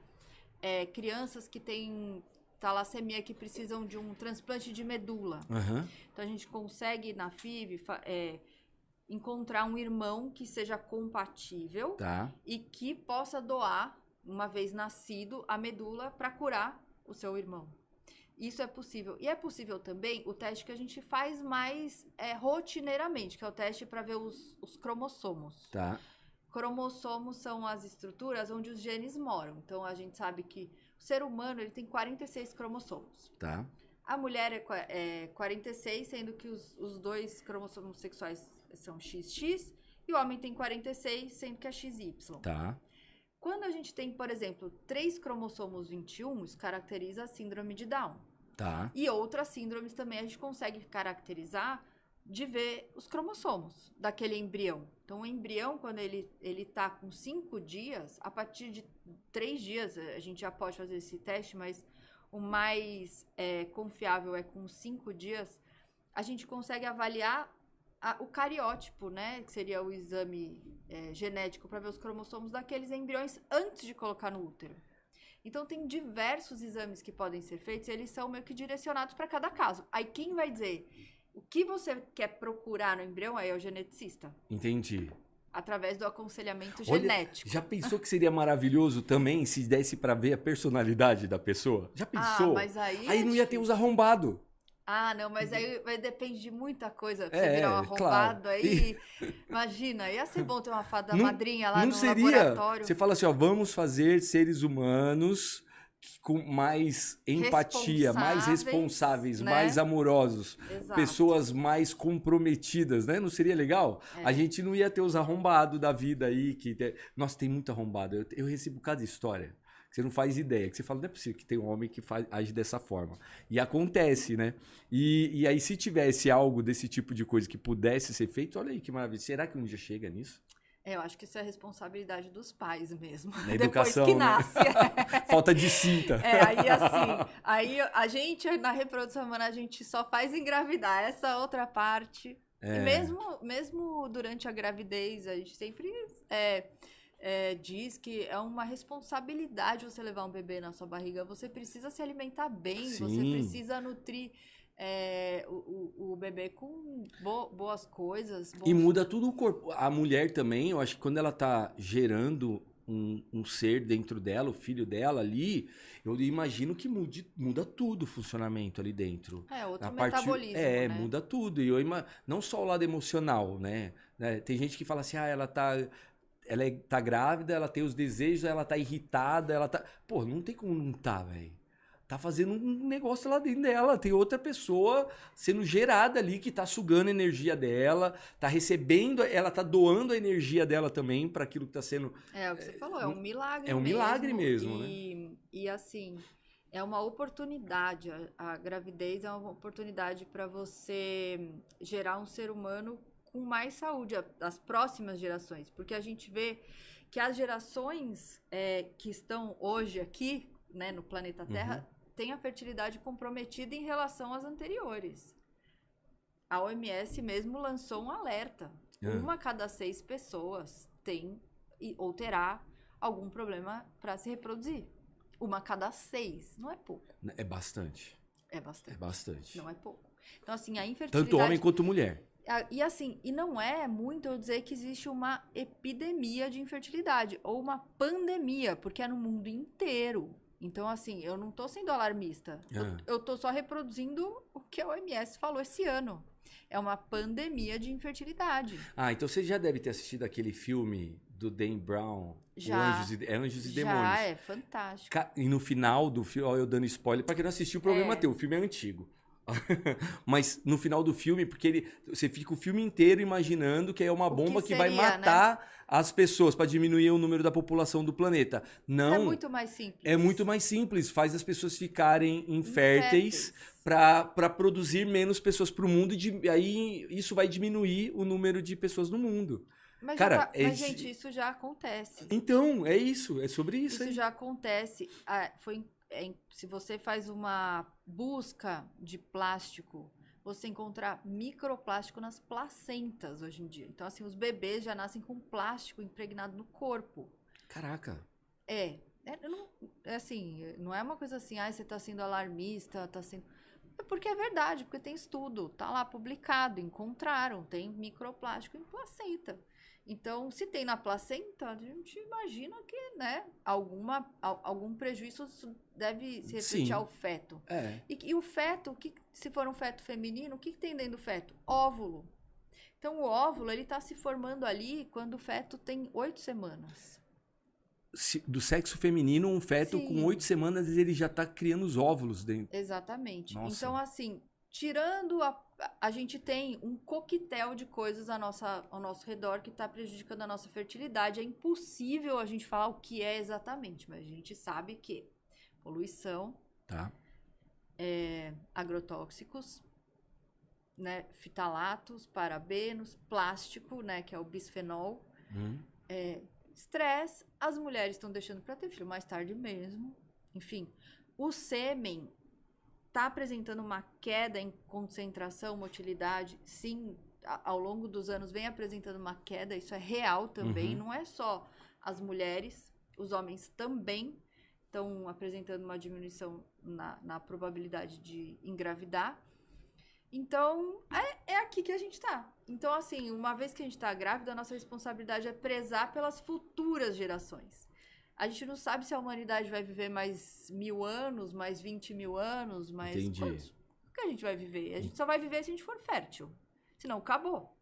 crianças que têm talassemia que precisam de um transplante de medula. Aham. Então, a gente consegue, na FIV, encontrar um irmão que seja compatível Tá. e que possa doar, uma vez nascido, a medula para curar o seu irmão. Isso é possível. E é possível também o teste que a gente faz mais rotineiramente, que é o teste para ver os cromossomos. Tá. Cromossomos são as estruturas onde os genes moram. Então, a gente sabe que o ser humano ele tem 46 cromossomos. Tá. A mulher é 46, sendo que os dois cromossomos sexuais são XX, e o homem tem 46, sendo que é XY. Tá. Quando a gente tem, por exemplo, 3 cromossomos 21, isso caracteriza a síndrome de Down. Tá. E outras síndromes também a gente consegue caracterizar de ver os cromossomos daquele embrião. Então, o embrião, quando ele tá com 5 dias, a partir de 3 dias, a gente já pode fazer esse teste, mas o mais confiável é com 5 dias, a gente consegue avaliar o cariótipo, né? Que seria o exame genético para ver os cromossomos daqueles embriões antes de colocar no útero. Então, tem diversos exames que podem ser feitos e eles são meio que direcionados para cada caso. Aí, quem vai dizer o que você quer procurar no embrião aí é o geneticista. Entendi. Através do aconselhamento Olha, genético. já pensou que seria maravilhoso também se desse pra ver a personalidade da pessoa? Já pensou? Mas aí Aí não ia ter os arrombados. não, mas aí vai depender de muita coisa pra É, você virar um arrombado claro. aí. Imagina, ia ser bom ter uma fada Não- madrinha lá não no seria. laboratório. Você fala assim, ó, vamos fazer seres humanos com mais empatia, mais responsáveis, né? mais amorosos, Exato. pessoas mais comprometidas, né? Não seria legal? A gente não ia ter os arrombados da vida aí, nossa, tem muito arrombado. Eu recebo cada história. Você não faz ideia, que você fala, não é possível que tem um homem que age dessa forma. E acontece, né? E aí, se tivesse algo desse tipo de coisa que pudesse ser feito, olha aí que maravilha. Será que um dia chega nisso? Eu acho que isso é responsabilidade dos pais mesmo. Na educação, Depois que né? nasce. Falta de cinta. Aí a gente, na reprodução humana, a gente só faz engravidar. Essa outra parte. E mesmo durante a gravidez, a gente sempre diz que é uma responsabilidade você levar um bebê na sua barriga. Você precisa se alimentar bem, Sim. você precisa nutrir o bebê com boas coisas. E muda tudo o corpo. A mulher também, eu acho que quando ela tá gerando um ser dentro dela, o filho dela ali, eu imagino que muda tudo o funcionamento ali dentro. Outro metabolismo, né? Muda tudo. E não só o lado emocional, né? Tem gente que fala assim, ela tá grávida, ela tem os desejos, ela tá irritada, ela tá... Pô, não tem como não tá, velho. Tá fazendo um negócio lá dentro dela. Tem outra pessoa sendo gerada ali que tá sugando a energia dela, tá recebendo, ela tá doando a energia dela também para aquilo que tá sendo... É o que você falou, é um milagre mesmo. É um milagre mesmo, né? E assim, é uma oportunidade. A gravidez é uma oportunidade para você gerar um ser humano com mais saúde, as próximas gerações. Porque a gente vê que as gerações que estão hoje aqui, né, no planeta Terra, têm a fertilidade comprometida em relação às anteriores. A OMS mesmo lançou um alerta. Uma a cada 6 pessoas tem ou terá algum problema para se reproduzir. Uma a cada 6, não é pouco. É bastante. É bastante. É bastante. Não é pouco. Então, assim, a infertilidade... Tanto homem quanto mulher. E assim, e não é muito eu dizer que existe uma epidemia de infertilidade ou uma pandemia, porque é no mundo inteiro. Então, assim, eu não tô sendo alarmista. Eu tô só reproduzindo o que a OMS falou esse ano. É uma pandemia de infertilidade. Então você já deve ter assistido aquele filme do Dan Brown, Já. Anjos e Já, Demônios. é fantástico. E no final do filme, ó, eu dando spoiler, pra quem não assistiu, o problema é teu, o filme é antigo. Mas no final do filme, porque você fica o filme inteiro imaginando que é uma bomba que vai matar as pessoas para diminuir o número da população do planeta. Não. Isso é muito mais simples. É muito mais simples. Faz as pessoas ficarem inférteis para produzir menos pessoas para o mundo e aí isso vai diminuir o número de pessoas no mundo. Mas, cara, gente, isso já acontece. Então, é isso. É sobre isso. Isso já acontece. Se você faz uma busca de plástico, você encontra microplástico nas placentas hoje em dia. Então, assim, os bebês já nascem com plástico impregnado no corpo. Caraca. Não é uma coisa assim, você tá sendo alarmista, tá sendo... É porque é verdade, porque tem estudo, tá lá publicado, encontraram, tem microplástico em placenta. Então, se tem na placenta, a gente imagina que, né, algum prejuízo deve se refletir ao feto. E o feto, se for um feto feminino, o que tem dentro do feto? Óvulo. Então, o óvulo, ele tá se formando ali quando o feto tem 8 semanas. Do sexo feminino, um feto com 8 semanas, ele já tá criando os óvulos dentro. Exatamente. Nossa. Então, assim, tirando a gente tem um coquetel de coisas ao nosso redor que está prejudicando a nossa fertilidade. É impossível a gente falar o que é exatamente, mas a gente sabe que poluição, agrotóxicos, né, fitalatos, parabenos, plástico, né, que é o bisfenol, estresse, as mulheres estão deixando para ter filho mais tarde mesmo, enfim, o sêmen está apresentando uma queda em concentração, motilidade, sim, ao longo dos anos vem apresentando uma queda, isso é real também, não é só as mulheres, os homens também estão apresentando uma diminuição na probabilidade de engravidar. Então, é aqui que a gente tá. Então, assim, uma vez que a gente tá grávida, a nossa responsabilidade é prezar pelas futuras gerações. A gente não sabe se a humanidade vai viver mais 1000 anos, mais 20 mil anos, mais... Quantos? O que a gente vai viver? A gente só vai viver se a gente for fértil. Senão, acabou.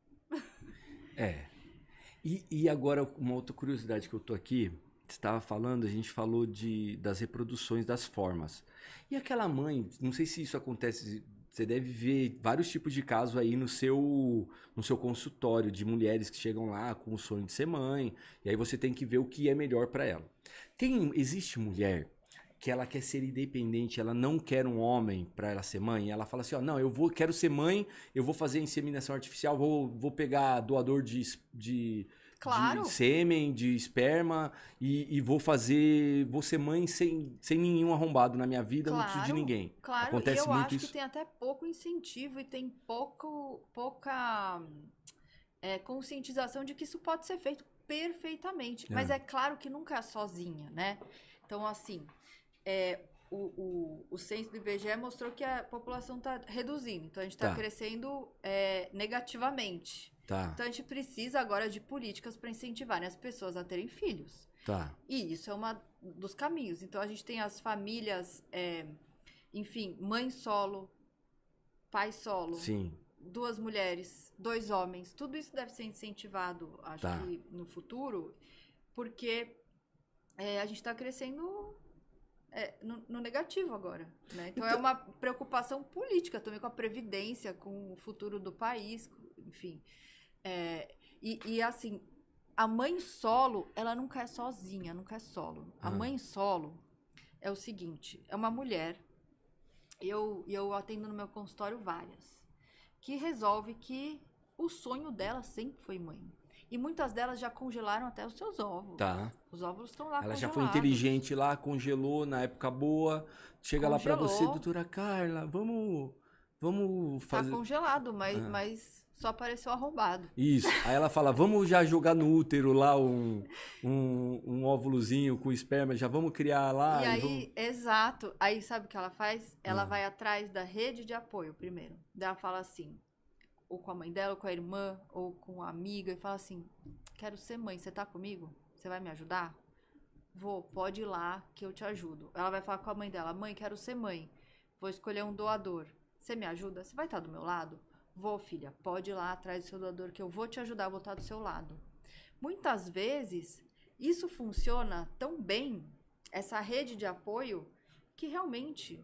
E agora, uma outra curiosidade que eu tô aqui, você estava falando, a gente falou das reproduções das formas. E aquela mãe, não sei se isso acontece... Você deve ver vários tipos de casos aí no seu consultório, de mulheres que chegam lá com o sonho de ser mãe, e aí você tem que ver o que é melhor para ela. Existe mulher que ela quer ser independente, ela não quer um homem para ela ser mãe, ela fala assim, não, quero ser mãe, eu vou fazer inseminação artificial, vou pegar doador de sêmen, de esperma e vou ser mãe sem nenhum arrombado na minha vida, não preciso de ninguém. Claro, acontece e eu muito acho isso. Que tem até pouco incentivo e tem pouca conscientização de que isso pode ser feito perfeitamente. Mas é claro que nunca é sozinha, né? Então, assim, o censo do IBGE mostrou que a população está reduzindo. Então, a gente está crescendo negativamente. Então, a gente precisa agora de políticas para incentivarem as pessoas a terem filhos. E isso é um dos caminhos. Então, a gente tem as famílias, enfim, mãe solo, pai solo, 2 mulheres, 2 homens. Tudo isso deve ser incentivado, acho que no futuro, porque a gente está crescendo no negativo agora. Né? Então, é uma preocupação política também com a previdência, com o futuro do país, enfim... assim, a mãe solo, ela nunca é sozinha, nunca é solo. A mãe solo é o seguinte, é uma mulher, eu atendo no meu consultório várias, que resolve que o sonho dela sempre foi mãe. E muitas delas já congelaram até os seus óvulos. Os óvulos estão lá congelados. Ela já foi inteligente lá, congelou na época boa, chega lá pra você, doutora Carla, vamos fazer... Tá congelado, mas só apareceu arrombado. Isso. Aí ela fala, vamos já jogar no útero lá um óvulozinho com esperma, já vamos criar lá. E aí, exato. Aí sabe o que ela faz? Ela vai atrás da rede de apoio primeiro. Daí ela fala assim, ou com a mãe dela, ou com a irmã, ou com a amiga, e fala assim, quero ser mãe, você tá comigo? Você vai me ajudar? Vou, pode ir lá que eu te ajudo. Ela vai falar com a mãe dela, mãe, quero ser mãe. Vou escolher um doador. Você me ajuda? Você vai estar do meu lado? Vou, filha, pode ir lá atrás do seu doador que eu vou te ajudar, eu vou estar do seu lado. Muitas vezes, isso funciona tão bem, essa rede de apoio, que realmente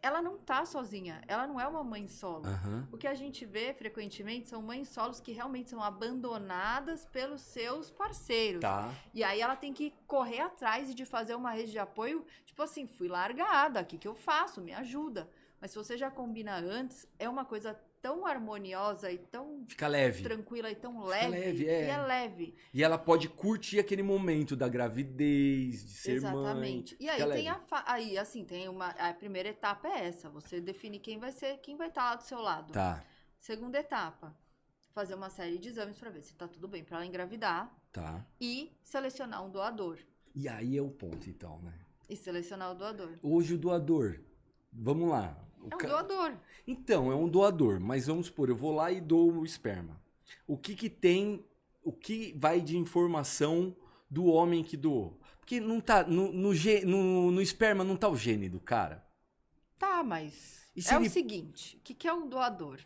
ela não tá sozinha, ela não é uma mãe solo. Aham. O que a gente vê frequentemente são mães solos que realmente são abandonadas pelos seus parceiros. Tá. E aí ela tem que correr atrás de fazer uma rede de apoio, tipo assim, fui largada, o que que eu faço? Me ajuda. Mas se você já combina antes, é uma coisa tão harmoniosa e tão Fica leve. tranquila e tão Fica leve. leve, E é leve. E ela pode curtir aquele momento da gravidez, de ser Exatamente. mãe. E aí Fica tem leve. aí assim, tem a primeira etapa é essa, você define quem vai estar lá do seu lado. Tá, Segunda etapa, fazer uma série de exames para ver se tá tudo bem para ela engravidar tá. e selecionar um doador. E aí é o ponto, então, né? E selecionar o doador. Hoje o doador, vamos lá. É um doador. Então, é um doador, mas vamos supor, eu vou lá e dou o esperma. O que tem, o que vai de informação do homem que doou? Porque não tá, no esperma não tá o gene do cara. Tá, mas E se é ele- o seguinte, o que é um doador?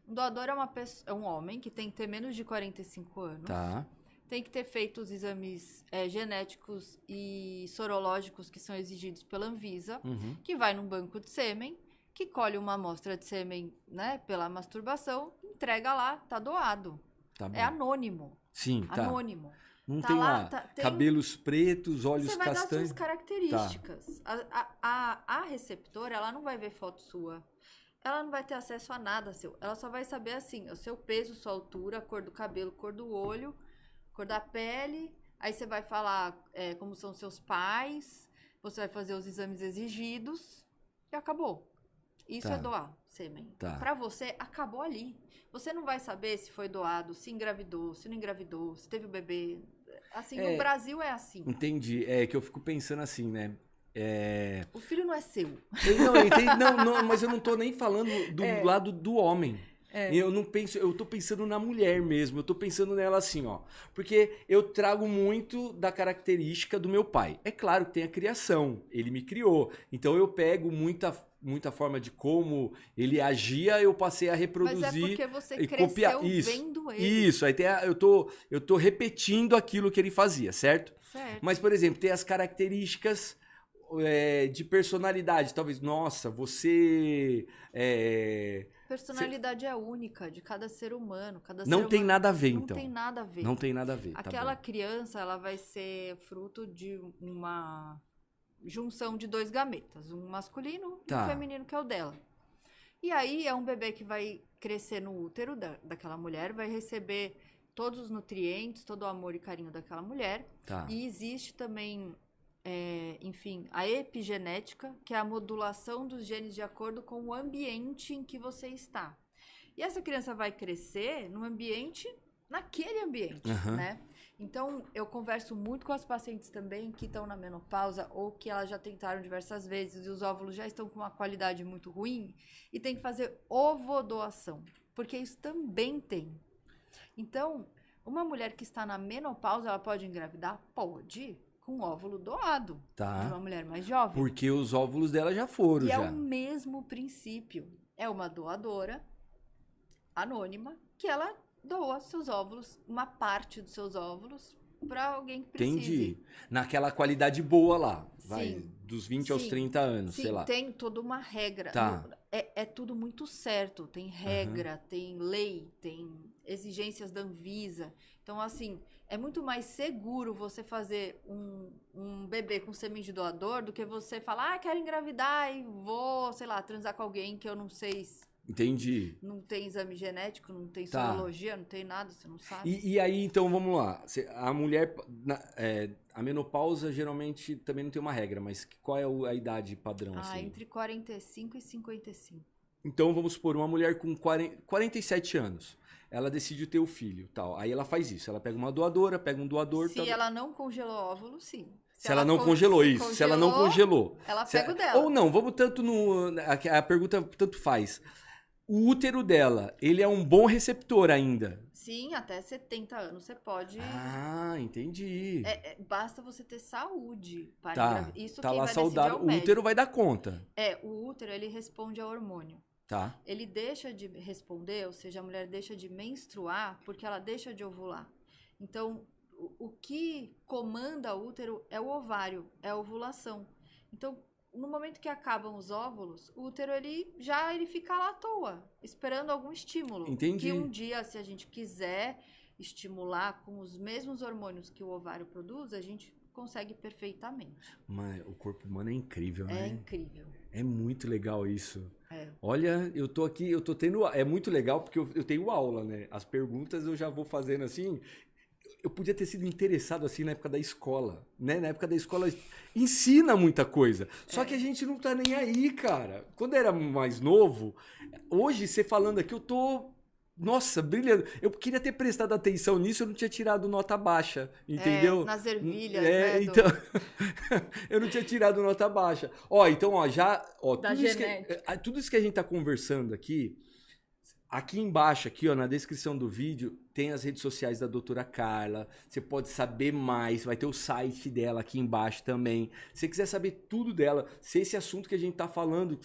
Um doador é é um homem que tem que ter menos de 45 anos. Tá, Tem que ter feito os exames genéticos e sorológicos que são exigidos pela Anvisa, uhum, que vai num banco de sêmen, que colhe uma amostra de sêmen, né, pela masturbação, entrega lá, tá doado. tá bom. É anônimo. Sim, tá. Anônimo. Não Tá tem lá, lá, tem- cabelos pretos, olhos Você vai dar castanhos. suas características. A receptora, ela não vai ver foto sua. Ela não vai ter acesso a nada seu. Ela só vai saber assim, o seu peso, sua altura, a cor do cabelo, cor do olho, cor da pele. Aí você vai falar como são seus pais. Você vai fazer os exames exigidos. E acabou. Isso Tá. é doar sêmen. Tá. Pra você, acabou ali. Você não vai saber se foi doado, se engravidou, se não engravidou, se teve o bebê. Assim, no Brasil é assim. Entendi. É que eu fico pensando assim, né? O filho não é seu. Não, eu entendi. Não, mas eu não tô nem falando do lado do homem. Eu não penso, eu tô pensando na mulher mesmo, eu tô pensando nela assim, ó. Porque eu trago muito da característica do meu pai. É claro que tem a criação, ele me criou. Então eu pego muita forma de como ele agia, eu passei a reproduzir. Mas é porque você e cresceu copiar. Isso, vendo ele. Isso, aí eu tô repetindo aquilo que ele fazia, certo? Certo. Mas, por exemplo, tem as características de personalidade. Talvez, nossa, você. Personalidade é única de cada ser humano. Não tem nada a ver, não então. Não tem nada a ver. Não tem nada a ver. Aquela tá criança, ela vai ser fruto de uma junção de dois gametas. Um masculino e Tá. um feminino, que é o dela. E aí é um bebê que vai crescer no útero daquela mulher, vai receber todos os nutrientes, todo o amor e carinho daquela mulher. Tá. E existe também, enfim, a epigenética, que é a modulação dos genes de acordo com o ambiente em que você está. E essa criança vai crescer naquele ambiente, Aham. né? Então, eu converso muito com as pacientes também que estão na menopausa ou que elas já tentaram diversas vezes e os óvulos já estão com uma qualidade muito ruim e tem que fazer ovodoação, porque isso também tem. Então, uma mulher que está na menopausa, ela pode engravidar? Pode, com óvulo doado, Tá. de uma mulher mais jovem. Porque os óvulos dela já foram, E é já. o mesmo princípio. É uma doadora anônima que ela doa seus óvulos, uma parte dos seus óvulos, para alguém que precise. Entendi. Naquela qualidade boa lá. Vai, Sim. dos 20 aos Sim. 30 anos, Sim, sei lá. tem toda uma regra. Tá. É tudo muito certo. Tem regra, tem lei, tem exigências da Anvisa. Então, assim, é muito mais seguro você fazer um bebê com sêmen de doador do que você falar, quero engravidar e vou, sei lá, transar com alguém que eu não sei, Entendi. não tem exame genético, não tem Tá. sorologia, não tem nada, você não sabe. E aí, então, vamos lá. A mulher, a menopausa geralmente também não tem uma regra, mas qual é a idade padrão, assim? Entre 45 e 55. Então, vamos supor, uma mulher com 47 anos, ela decide ter o filho, tal. Aí ela faz isso, ela pega uma doadora, pega um doador... Se tal. ela não congelou óvulo, sim. Se ela não congelou isso, se ela não congelou. Ela Se pega o dela. Ou não, vamos tanto no... A pergunta tanto faz. o útero dela, ele é um bom receptor ainda. Sim, até 70 anos você pode... Ah, entendi. Basta você ter saúde para Tá, engravidar. Isso tá quem lá vai decidir é saudável. o O médico. útero vai dar conta. O útero, ele responde a hormônio. Tá. Ele deixa de responder, ou seja, a mulher deixa de menstruar porque ela deixa de ovular. Então, o que comanda o útero é o ovário, é a ovulação. Então, no momento que acabam os óvulos, o útero ele fica lá à toa, esperando algum estímulo. Entendi. Que um dia, se a gente quiser estimular com os mesmos hormônios que o ovário produz, a gente consegue perfeitamente. Mas o corpo humano é incrível, né? É incrível. É muito legal isso. É. Olha, eu tô aqui, eu tô tendo... É muito legal porque eu tenho aula, né? As perguntas eu já vou fazendo assim... Eu podia ter sido interessado assim na época da escola, né? Na época da escola ensina muita coisa. Só que a gente não tá nem aí, cara. Quando eu era mais novo, hoje você falando aqui, eu tô... Nossa, brilhando. Eu queria ter prestado atenção nisso, eu não tinha tirado nota baixa, entendeu? Nas ervilhas, né? Então... eu não tinha tirado nota baixa. Então, já... Da genética. Tudo isso que a gente tá conversando aqui... Aqui embaixo, aqui, na descrição do vídeo, tem as redes sociais da doutora Carla. Você pode saber mais, vai ter o site dela aqui embaixo também. Se você quiser saber tudo dela, se esse assunto que a gente tá falando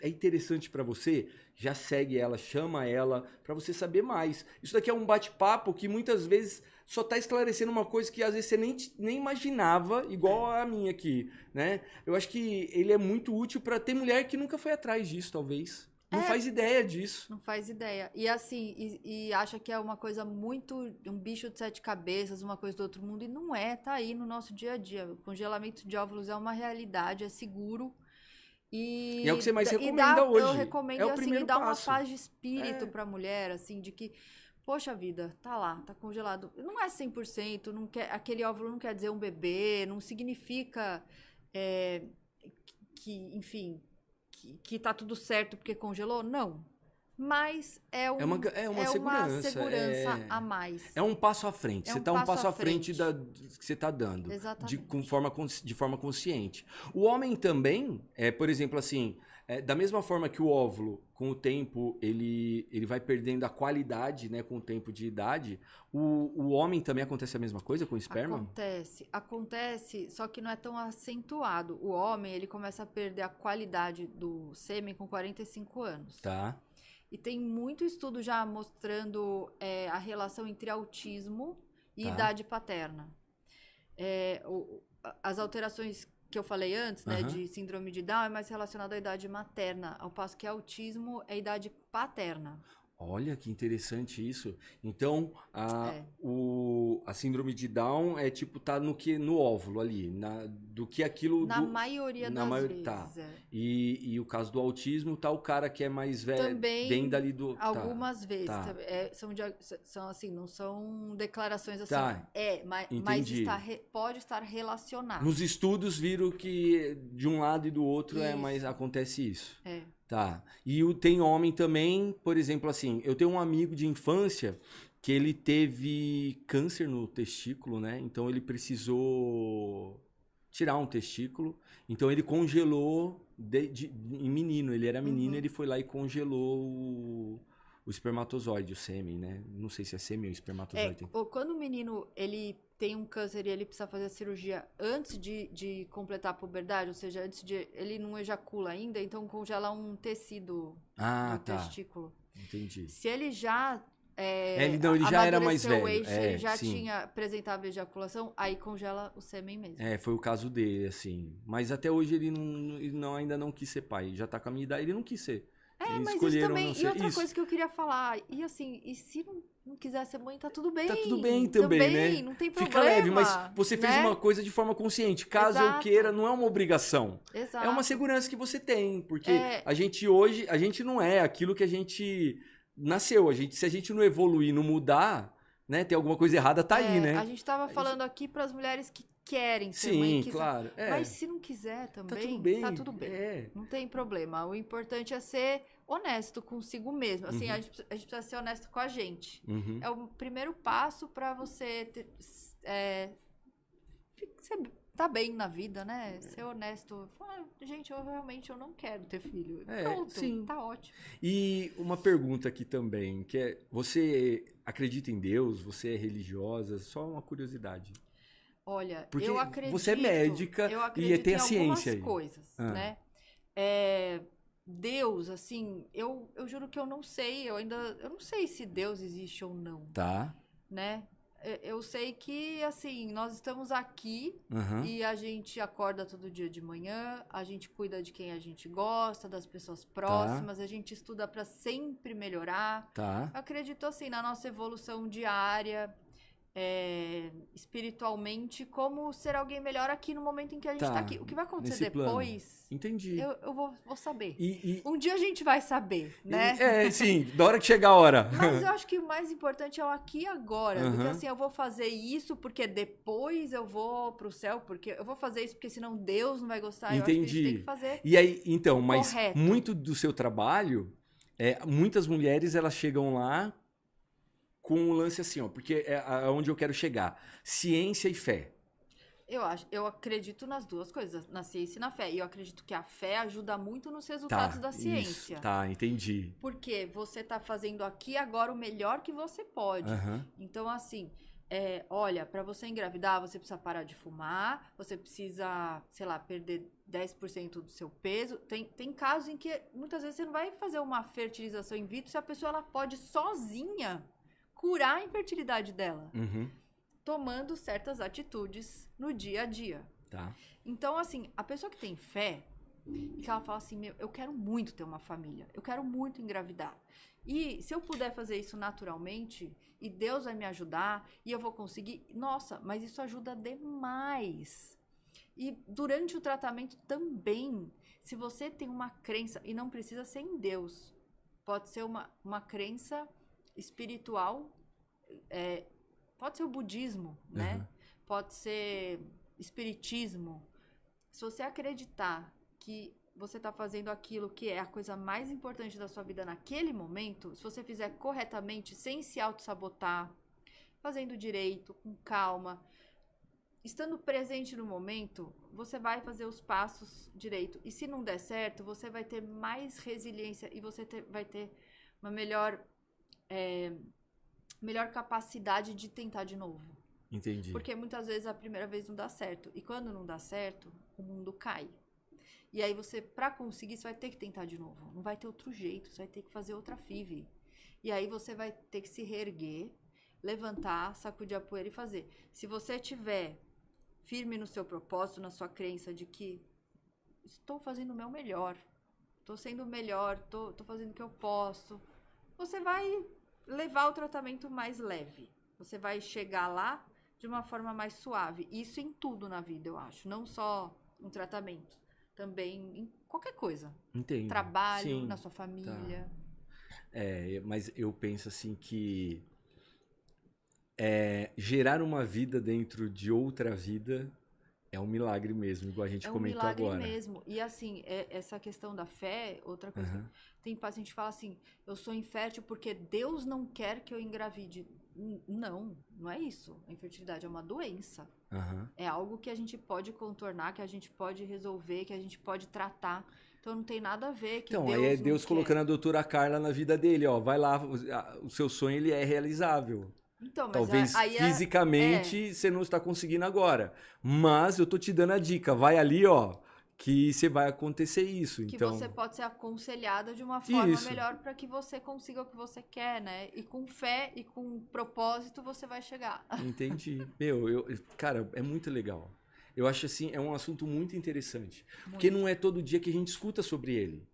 é interessante para você, já segue ela, chama ela, para você saber mais. Isso daqui é um bate-papo que muitas vezes só tá esclarecendo uma coisa que às vezes você nem imaginava, igual a minha aqui, né? Eu acho que ele é muito útil para ter mulher que nunca foi atrás disso, talvez. Não faz ideia disso. Não faz ideia. E assim, e acha que é uma coisa muito... Um bicho de 7 cabeças, uma coisa do outro mundo. E não é, tá aí no nosso dia a dia. O congelamento de óvulos é uma realidade, é seguro. E é o que você mais recomenda hoje. Eu recomendo, é o assim, primeiro dar uma passo. paz de espírito pra mulher, assim, de que... Poxa vida, tá lá, tá congelado. Não é 100%, não quer, aquele óvulo não quer dizer um bebê, não significa que, enfim... Que tá tudo certo porque congelou? Não. Mas é uma segurança a mais. É um passo à frente. Você tá um passo à frente que você tá dando. Exatamente. De forma consciente. O homem também, por exemplo, assim, da mesma forma que o óvulo, com o tempo, ele vai perdendo a qualidade, né, com o tempo de idade, o homem também acontece a mesma coisa com o esperma? Acontece, só que não é tão acentuado. O homem, ele começa a perder a qualidade do sêmen com 45 anos. Tá. E tem muito estudo já mostrando a relação entre autismo e idade paterna. As alterações que eu falei antes, né, de síndrome de Down, é mais relacionado à idade materna, ao passo que autismo é idade paterna. Olha que interessante isso. Então, a síndrome de Down é tipo, tá no óvulo ali, do que aquilo... Na maioria das vezes. Tá. E o caso do autismo, tá o cara que é mais velho, também, vem dali do... algumas vezes. Tá. São assim, não são declarações assim. Tá. Mas pode estar relacionado. Nos estudos viram que de um lado e do outro acontece isso. Tá. E tem homem também, por exemplo, assim, eu tenho um amigo de infância que ele teve câncer no testículo, né? Então ele precisou tirar um testículo. Então ele congelou em menino. Ele era menino, ele foi lá e congelou o espermatozoide, o sêmen, né? Não sei se é sêmen ou espermatozoide. Quando o menino ele tem um câncer e ele precisa fazer a cirurgia antes de completar a puberdade, ou seja, ele não ejacula ainda, então congela um tecido no testículo. Entendi. Se ele já ele já era mais velho. Ele já apresentava ejaculação, aí congela o sêmen mesmo. Foi o caso dele, assim. Mas até hoje ele ainda não quis ser pai. Já tá com a minha idade, ele não quis ser. Mas isso também. E outra coisa que eu queria falar, e assim, e se não quiser ser mãe, tá tudo bem. Tá tudo bem também, né? Não tem problema. Fica leve, mas você fez uma coisa de forma consciente. Caso eu queira, não é uma obrigação. Exato. É uma segurança que você tem. Porque a gente hoje, a gente não é aquilo que a gente nasceu. Se a gente não evoluir, não mudar, né? Tem alguma coisa errada, tá aí, né? A gente tava falando aqui pras mulheres que querem ser mãe. Sim, claro. Mas se não quiser também, tá tudo bem. Não tem problema. O importante é ser honesto consigo mesmo. Assim, a gente precisa ser honesto com a gente. É o primeiro passo para você tá bem na vida, né? Ser honesto. Falar, gente, eu não quero ter filho. Pronto, sim. tá ótimo. E uma pergunta aqui também, que é, você acredita em Deus? Você é religiosa? Só uma curiosidade. Olha, Porque eu acredito. você é médica Eu e acredito tem em a algumas ciência aí. coisas, Ah, né? Deus, assim, eu juro que eu não sei. Eu não sei se Deus existe ou não, tá. né? Eu sei que, assim, nós estamos aqui Aham. e a gente acorda todo dia de manhã, a gente cuida de quem a gente gosta, das pessoas Tá. próximas, a gente estuda para sempre melhorar. Tá. Eu acredito, assim, na nossa evolução diária, espiritualmente, como ser alguém melhor aqui no momento em que a gente tá Tá. aqui. O que vai acontecer Nesse plano. depois, Entendi. eu vou saber. E, Um dia a gente vai saber, né? sim, da hora que chegar a hora. Mas eu acho que o mais importante é o aqui e agora. Do que Aham. assim, eu vou fazer isso porque depois eu vou pro céu, porque eu vou fazer isso porque senão Deus não vai gostar. Eu acho que a gente tem que Entendi. fazer E aí, então, o mas correto. muito do seu trabalho, muitas mulheres elas chegam lá com o lance assim, ó, porque é aonde eu quero chegar. Ciência e fé. Eu acredito nas duas coisas, na ciência e na fé. E eu acredito que a fé ajuda muito nos resultados Tá, da isso. ciência. Tá, entendi. Porque você tá fazendo aqui e agora o melhor que você pode. Aham. Então, assim, olha, para você engravidar, você precisa parar de fumar, você precisa, sei lá, perder 10% do seu peso. Tem casos em que muitas vezes você não vai fazer uma fertilização in vitro se a pessoa ela pode sozinha curar a infertilidade dela, Uhum. tomando certas atitudes no dia a dia. Tá. Então, assim, a pessoa que tem fé, e que ela fala assim, meu, eu quero muito ter uma família, eu quero muito engravidar. E se eu puder fazer isso naturalmente, e Deus vai me ajudar, e eu vou conseguir, nossa, mas isso ajuda demais. E durante o tratamento também, se você tem uma crença, e não precisa ser em Deus, pode ser uma crença espiritual, pode ser o budismo, né? Aham. Pode ser espiritismo. Se você acreditar que você está fazendo aquilo que é a coisa mais importante da sua vida naquele momento, se você fizer corretamente, sem se auto-sabotar, fazendo direito, com calma, estando presente no momento, você vai fazer os passos direito. E se não der certo, você vai ter mais resiliência e você vai ter uma melhor capacidade de tentar de novo. Entendi. Porque muitas vezes a primeira vez não dá certo. E quando não dá certo, o mundo cai. E aí você, pra conseguir, você vai ter que tentar de novo. Não vai ter outro jeito, você vai ter que fazer outra FIV. E aí você vai ter que se reerguer, levantar, sacudir a poeira e fazer. Se você tiver firme no seu propósito, na sua crença de que estou fazendo o meu melhor, estou sendo o melhor, estou fazendo o que eu posso, você vai levar o tratamento mais leve. Você vai chegar lá de uma forma mais suave. Isso em tudo na vida, eu acho. Não só um tratamento. Também em qualquer coisa. Entendo. Trabalho, Sim, na sua família. mas eu penso assim que gerar uma vida dentro de outra vida é um milagre mesmo, igual a gente É um comentou milagre agora. mesmo. E assim, essa questão da fé, outra coisa. Aham. Tem paciente que fala assim, eu sou infértil porque Deus não quer que eu engravide. Não é isso. A infertilidade é uma doença. Aham. É algo que a gente pode contornar, que a gente pode resolver, que a gente pode tratar. Então não tem nada a ver que Então, Deus aí é não Deus quer. colocando a doutora Carla na vida dele, ó. Vai lá, o seu sonho ele é realizável. Então, mas Talvez aí fisicamente você não está conseguindo agora. Mas eu tô te dando a dica. Vai ali, ó, que você vai acontecer isso. que Então, você pode ser aconselhada de uma forma isso. melhor para que você consiga o que você quer, né? E com fé e com propósito você vai chegar. Entendi. Meu, cara, é muito legal. Eu acho assim, é um assunto muito interessante. Porque não é todo dia que a gente escuta sobre ele.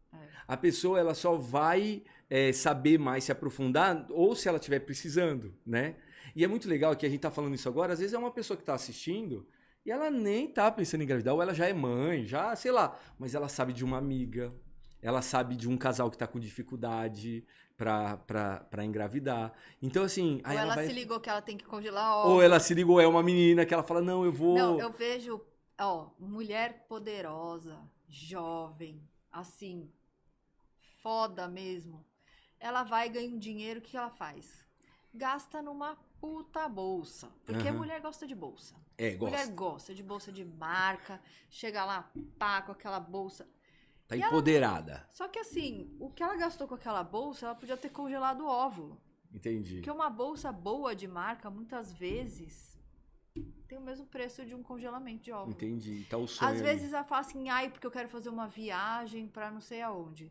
A pessoa, ela só vai saber mais, se aprofundar, ou se ela estiver precisando, né? E é muito legal que a gente tá falando isso agora, às vezes é uma pessoa que tá assistindo e ela nem tá pensando em engravidar, ou ela já é mãe, já, sei lá, mas ela sabe de uma amiga, ela sabe de um casal que tá com dificuldade pra engravidar. Então, assim, Ou aí ela ela vai... se ligou que ela tem que congelar Ou ovos. ela se ligou, é uma menina que ela fala, não, eu vou... Não, eu vejo, mulher poderosa, jovem, assim, foda mesmo. Ela vai ganhar um dinheiro, o que ela faz? Gasta numa puta bolsa. Porque a mulher gosta de bolsa. Gosta. Mulher gosta de bolsa de marca. Chega lá, pá, com aquela bolsa. Tá empoderada. Só que assim, o que ela gastou com aquela bolsa, ela podia ter congelado o óvulo. Entendi. Porque uma bolsa boa de marca, muitas vezes, tem o mesmo preço de um congelamento de óvulo. Entendi. Tá o sonho Às ali. vezes ela fala assim, ai, porque eu quero fazer uma viagem pra não sei aonde.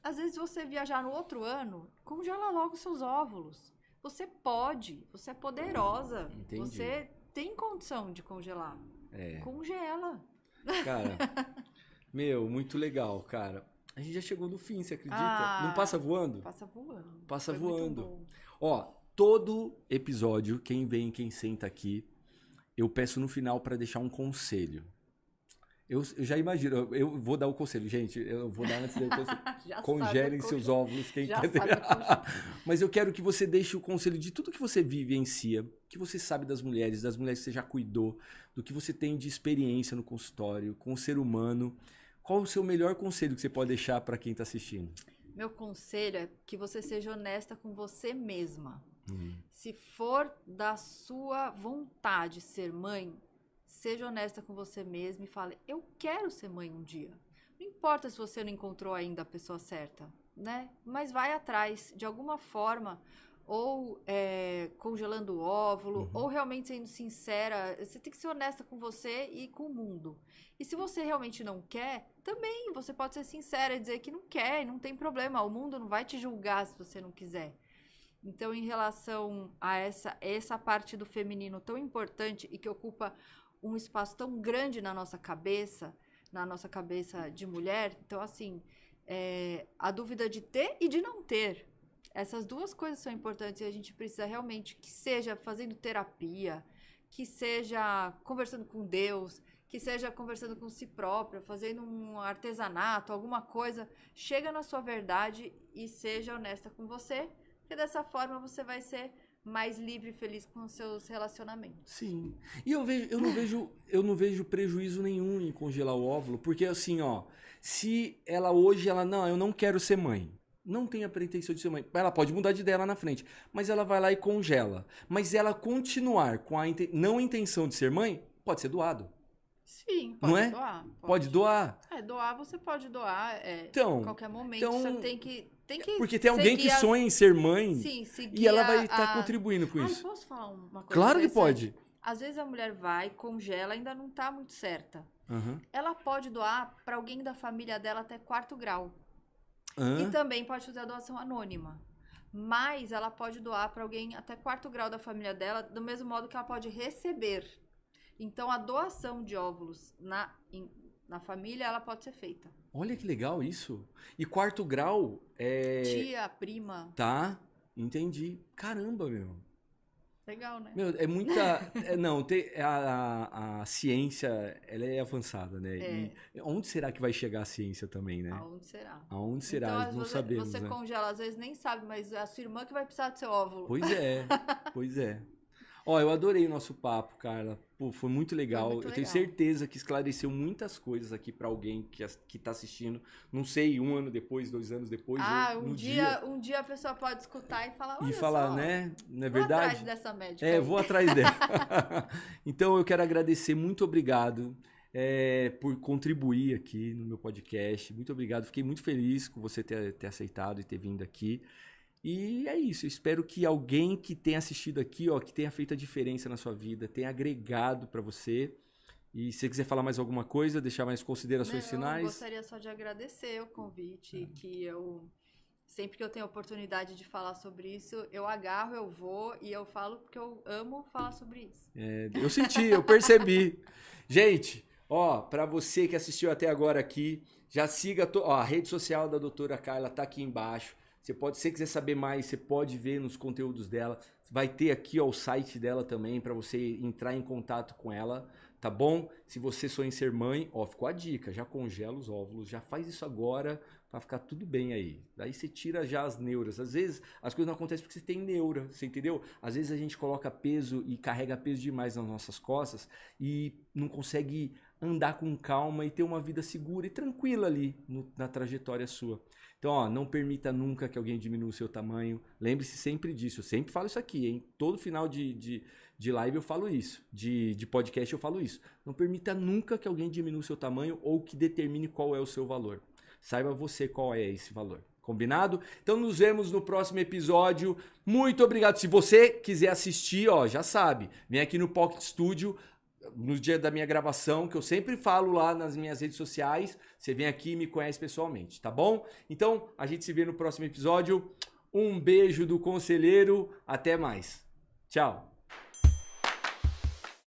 Às vezes você viajar no outro ano, congela logo seus óvulos. Você pode, você é poderosa. Entendi. Você tem condição de congelar. Congela. Cara, muito legal, cara. A gente já chegou no fim, você acredita? Não passa voando? Passa voando. Passa Foi muito voando. bom. Ó, todo episódio, quem vem, quem senta aqui, eu peço no final pra deixar um conselho. Eu já imagino, eu vou dar o conselho, gente, eu vou dar antes do conselho. Congelem seus óvulos, quem Já quer ter. sabe Mas eu quero que você deixe o conselho de tudo que você vivencia, que você sabe das mulheres que você já cuidou, do que você tem de experiência no consultório, com o ser humano. Qual o seu melhor conselho que você pode deixar para quem está assistindo? Meu conselho é que você seja honesta com você mesma. Se for da sua vontade ser mãe, seja honesta com você mesma e fale, eu quero ser mãe um dia. Não importa se você não encontrou ainda a pessoa certa, né? Mas vai atrás, de alguma forma, ou congelando o óvulo, ou realmente sendo sincera. Você tem que ser honesta com você e com o mundo. E se você realmente não quer, também você pode ser sincera e dizer que não quer, e não tem problema. O mundo não vai te julgar se você não quiser. Então, em relação a essa parte do feminino tão importante e que ocupa um espaço tão grande na nossa cabeça de mulher, então, assim, a dúvida de ter e de não ter. Essas duas coisas são importantes e a gente precisa realmente que seja fazendo terapia, que seja conversando com Deus, que seja conversando com si própria, fazendo um artesanato, alguma coisa. Chega na sua verdade e seja honesta com você, porque dessa forma você vai ser mais livre e feliz com os seus relacionamentos. Sim. E eu não vejo prejuízo nenhum em congelar o óvulo, porque assim, ó, se ela hoje, não, eu não quero ser mãe. Não tem a pretensão de ser mãe. Ela pode mudar de ideia lá na frente. Mas ela vai lá e congela. Mas ela continuar com a não intenção de ser mãe, pode ser doado. Sim, pode não é? doar. Pode doar. Doar você pode doar então, em qualquer momento. Você tem que porque tem alguém que sonha em ser mãe. Sim, e ela vai estar contribuindo com isso. Posso falar uma coisa? Claro que pode. Às vezes a mulher vai, congela, ainda não está muito certa. Uhum. Ela pode doar para alguém da família dela até 4º grau. E também pode fazer a doação anônima. Mas ela pode doar para alguém até 4º grau da família dela, do mesmo modo que ela pode receber. Então, a doação de óvulos na família, ela pode ser feita. Olha que legal isso. E 4º grau é... Tia, prima. Tá, entendi. Caramba, meu. Legal, né? Meu, é muita... não, a ciência, ela é avançada, né? E onde será que vai chegar a ciência também, né? Aonde será? Aonde será? Então, não sabemos, você né? congela, às vezes nem sabe, mas é a sua irmã que vai precisar do seu óvulo. Pois é. Ó, eu adorei o nosso papo, Carla. Pô, foi muito legal. Foi muito eu tenho legal. certeza que esclareceu muitas coisas aqui pra alguém que tá assistindo. Não sei, 1 ano depois, 2 anos depois. Um dia a pessoa pode escutar e falar, olha e falar, só, né? Não é vou verdade? atrás dessa médica aí. Vou atrás dela. Então, eu quero agradecer. Muito obrigado por contribuir aqui no meu podcast. Muito obrigado. Fiquei muito feliz com você ter aceitado e ter vindo aqui. E é isso, eu espero que alguém que tenha assistido aqui, ó, que tenha feito a diferença na sua vida, tenha agregado pra você. E se você quiser falar mais alguma coisa, deixar mais considerações finais. Eu gostaria só de agradecer o convite, que sempre que eu tenho a oportunidade de falar sobre isso, eu agarro, eu vou e eu falo porque eu amo falar sobre isso. Eu senti, eu percebi. Gente, ó, pra você que assistiu até agora aqui, já siga a rede social da doutora Carla, tá aqui embaixo. Se você quiser saber mais, você pode ver nos conteúdos dela. Vai ter aqui o site dela também para você entrar em contato com ela, tá bom? Se você sonha em ser mãe, ficou a dica, já congela os óvulos, já faz isso agora para ficar tudo bem aí. Daí você tira já as neuras. Às vezes as coisas não acontecem porque você tem neura, você entendeu? Às vezes a gente coloca peso e carrega peso demais nas nossas costas e não consegue andar com calma e ter uma vida segura e tranquila ali na trajetória sua. Então, ó, não permita nunca que alguém diminua o seu tamanho. Lembre-se sempre disso. Eu sempre falo isso aqui, hein? Todo final de live eu falo isso. De podcast eu falo isso. Não permita nunca que alguém diminua o seu tamanho ou que determine qual é o seu valor. Saiba você qual é esse valor. Combinado? Então nos vemos no próximo episódio. Muito obrigado. Se você quiser assistir, ó, já sabe. Vem aqui no Pocket Studio no dia da minha gravação, que eu sempre falo lá nas minhas redes sociais. Você vem aqui e me conhece pessoalmente, tá bom? Então, a gente se vê no próximo episódio. Um beijo do conselheiro. Até mais. Tchau.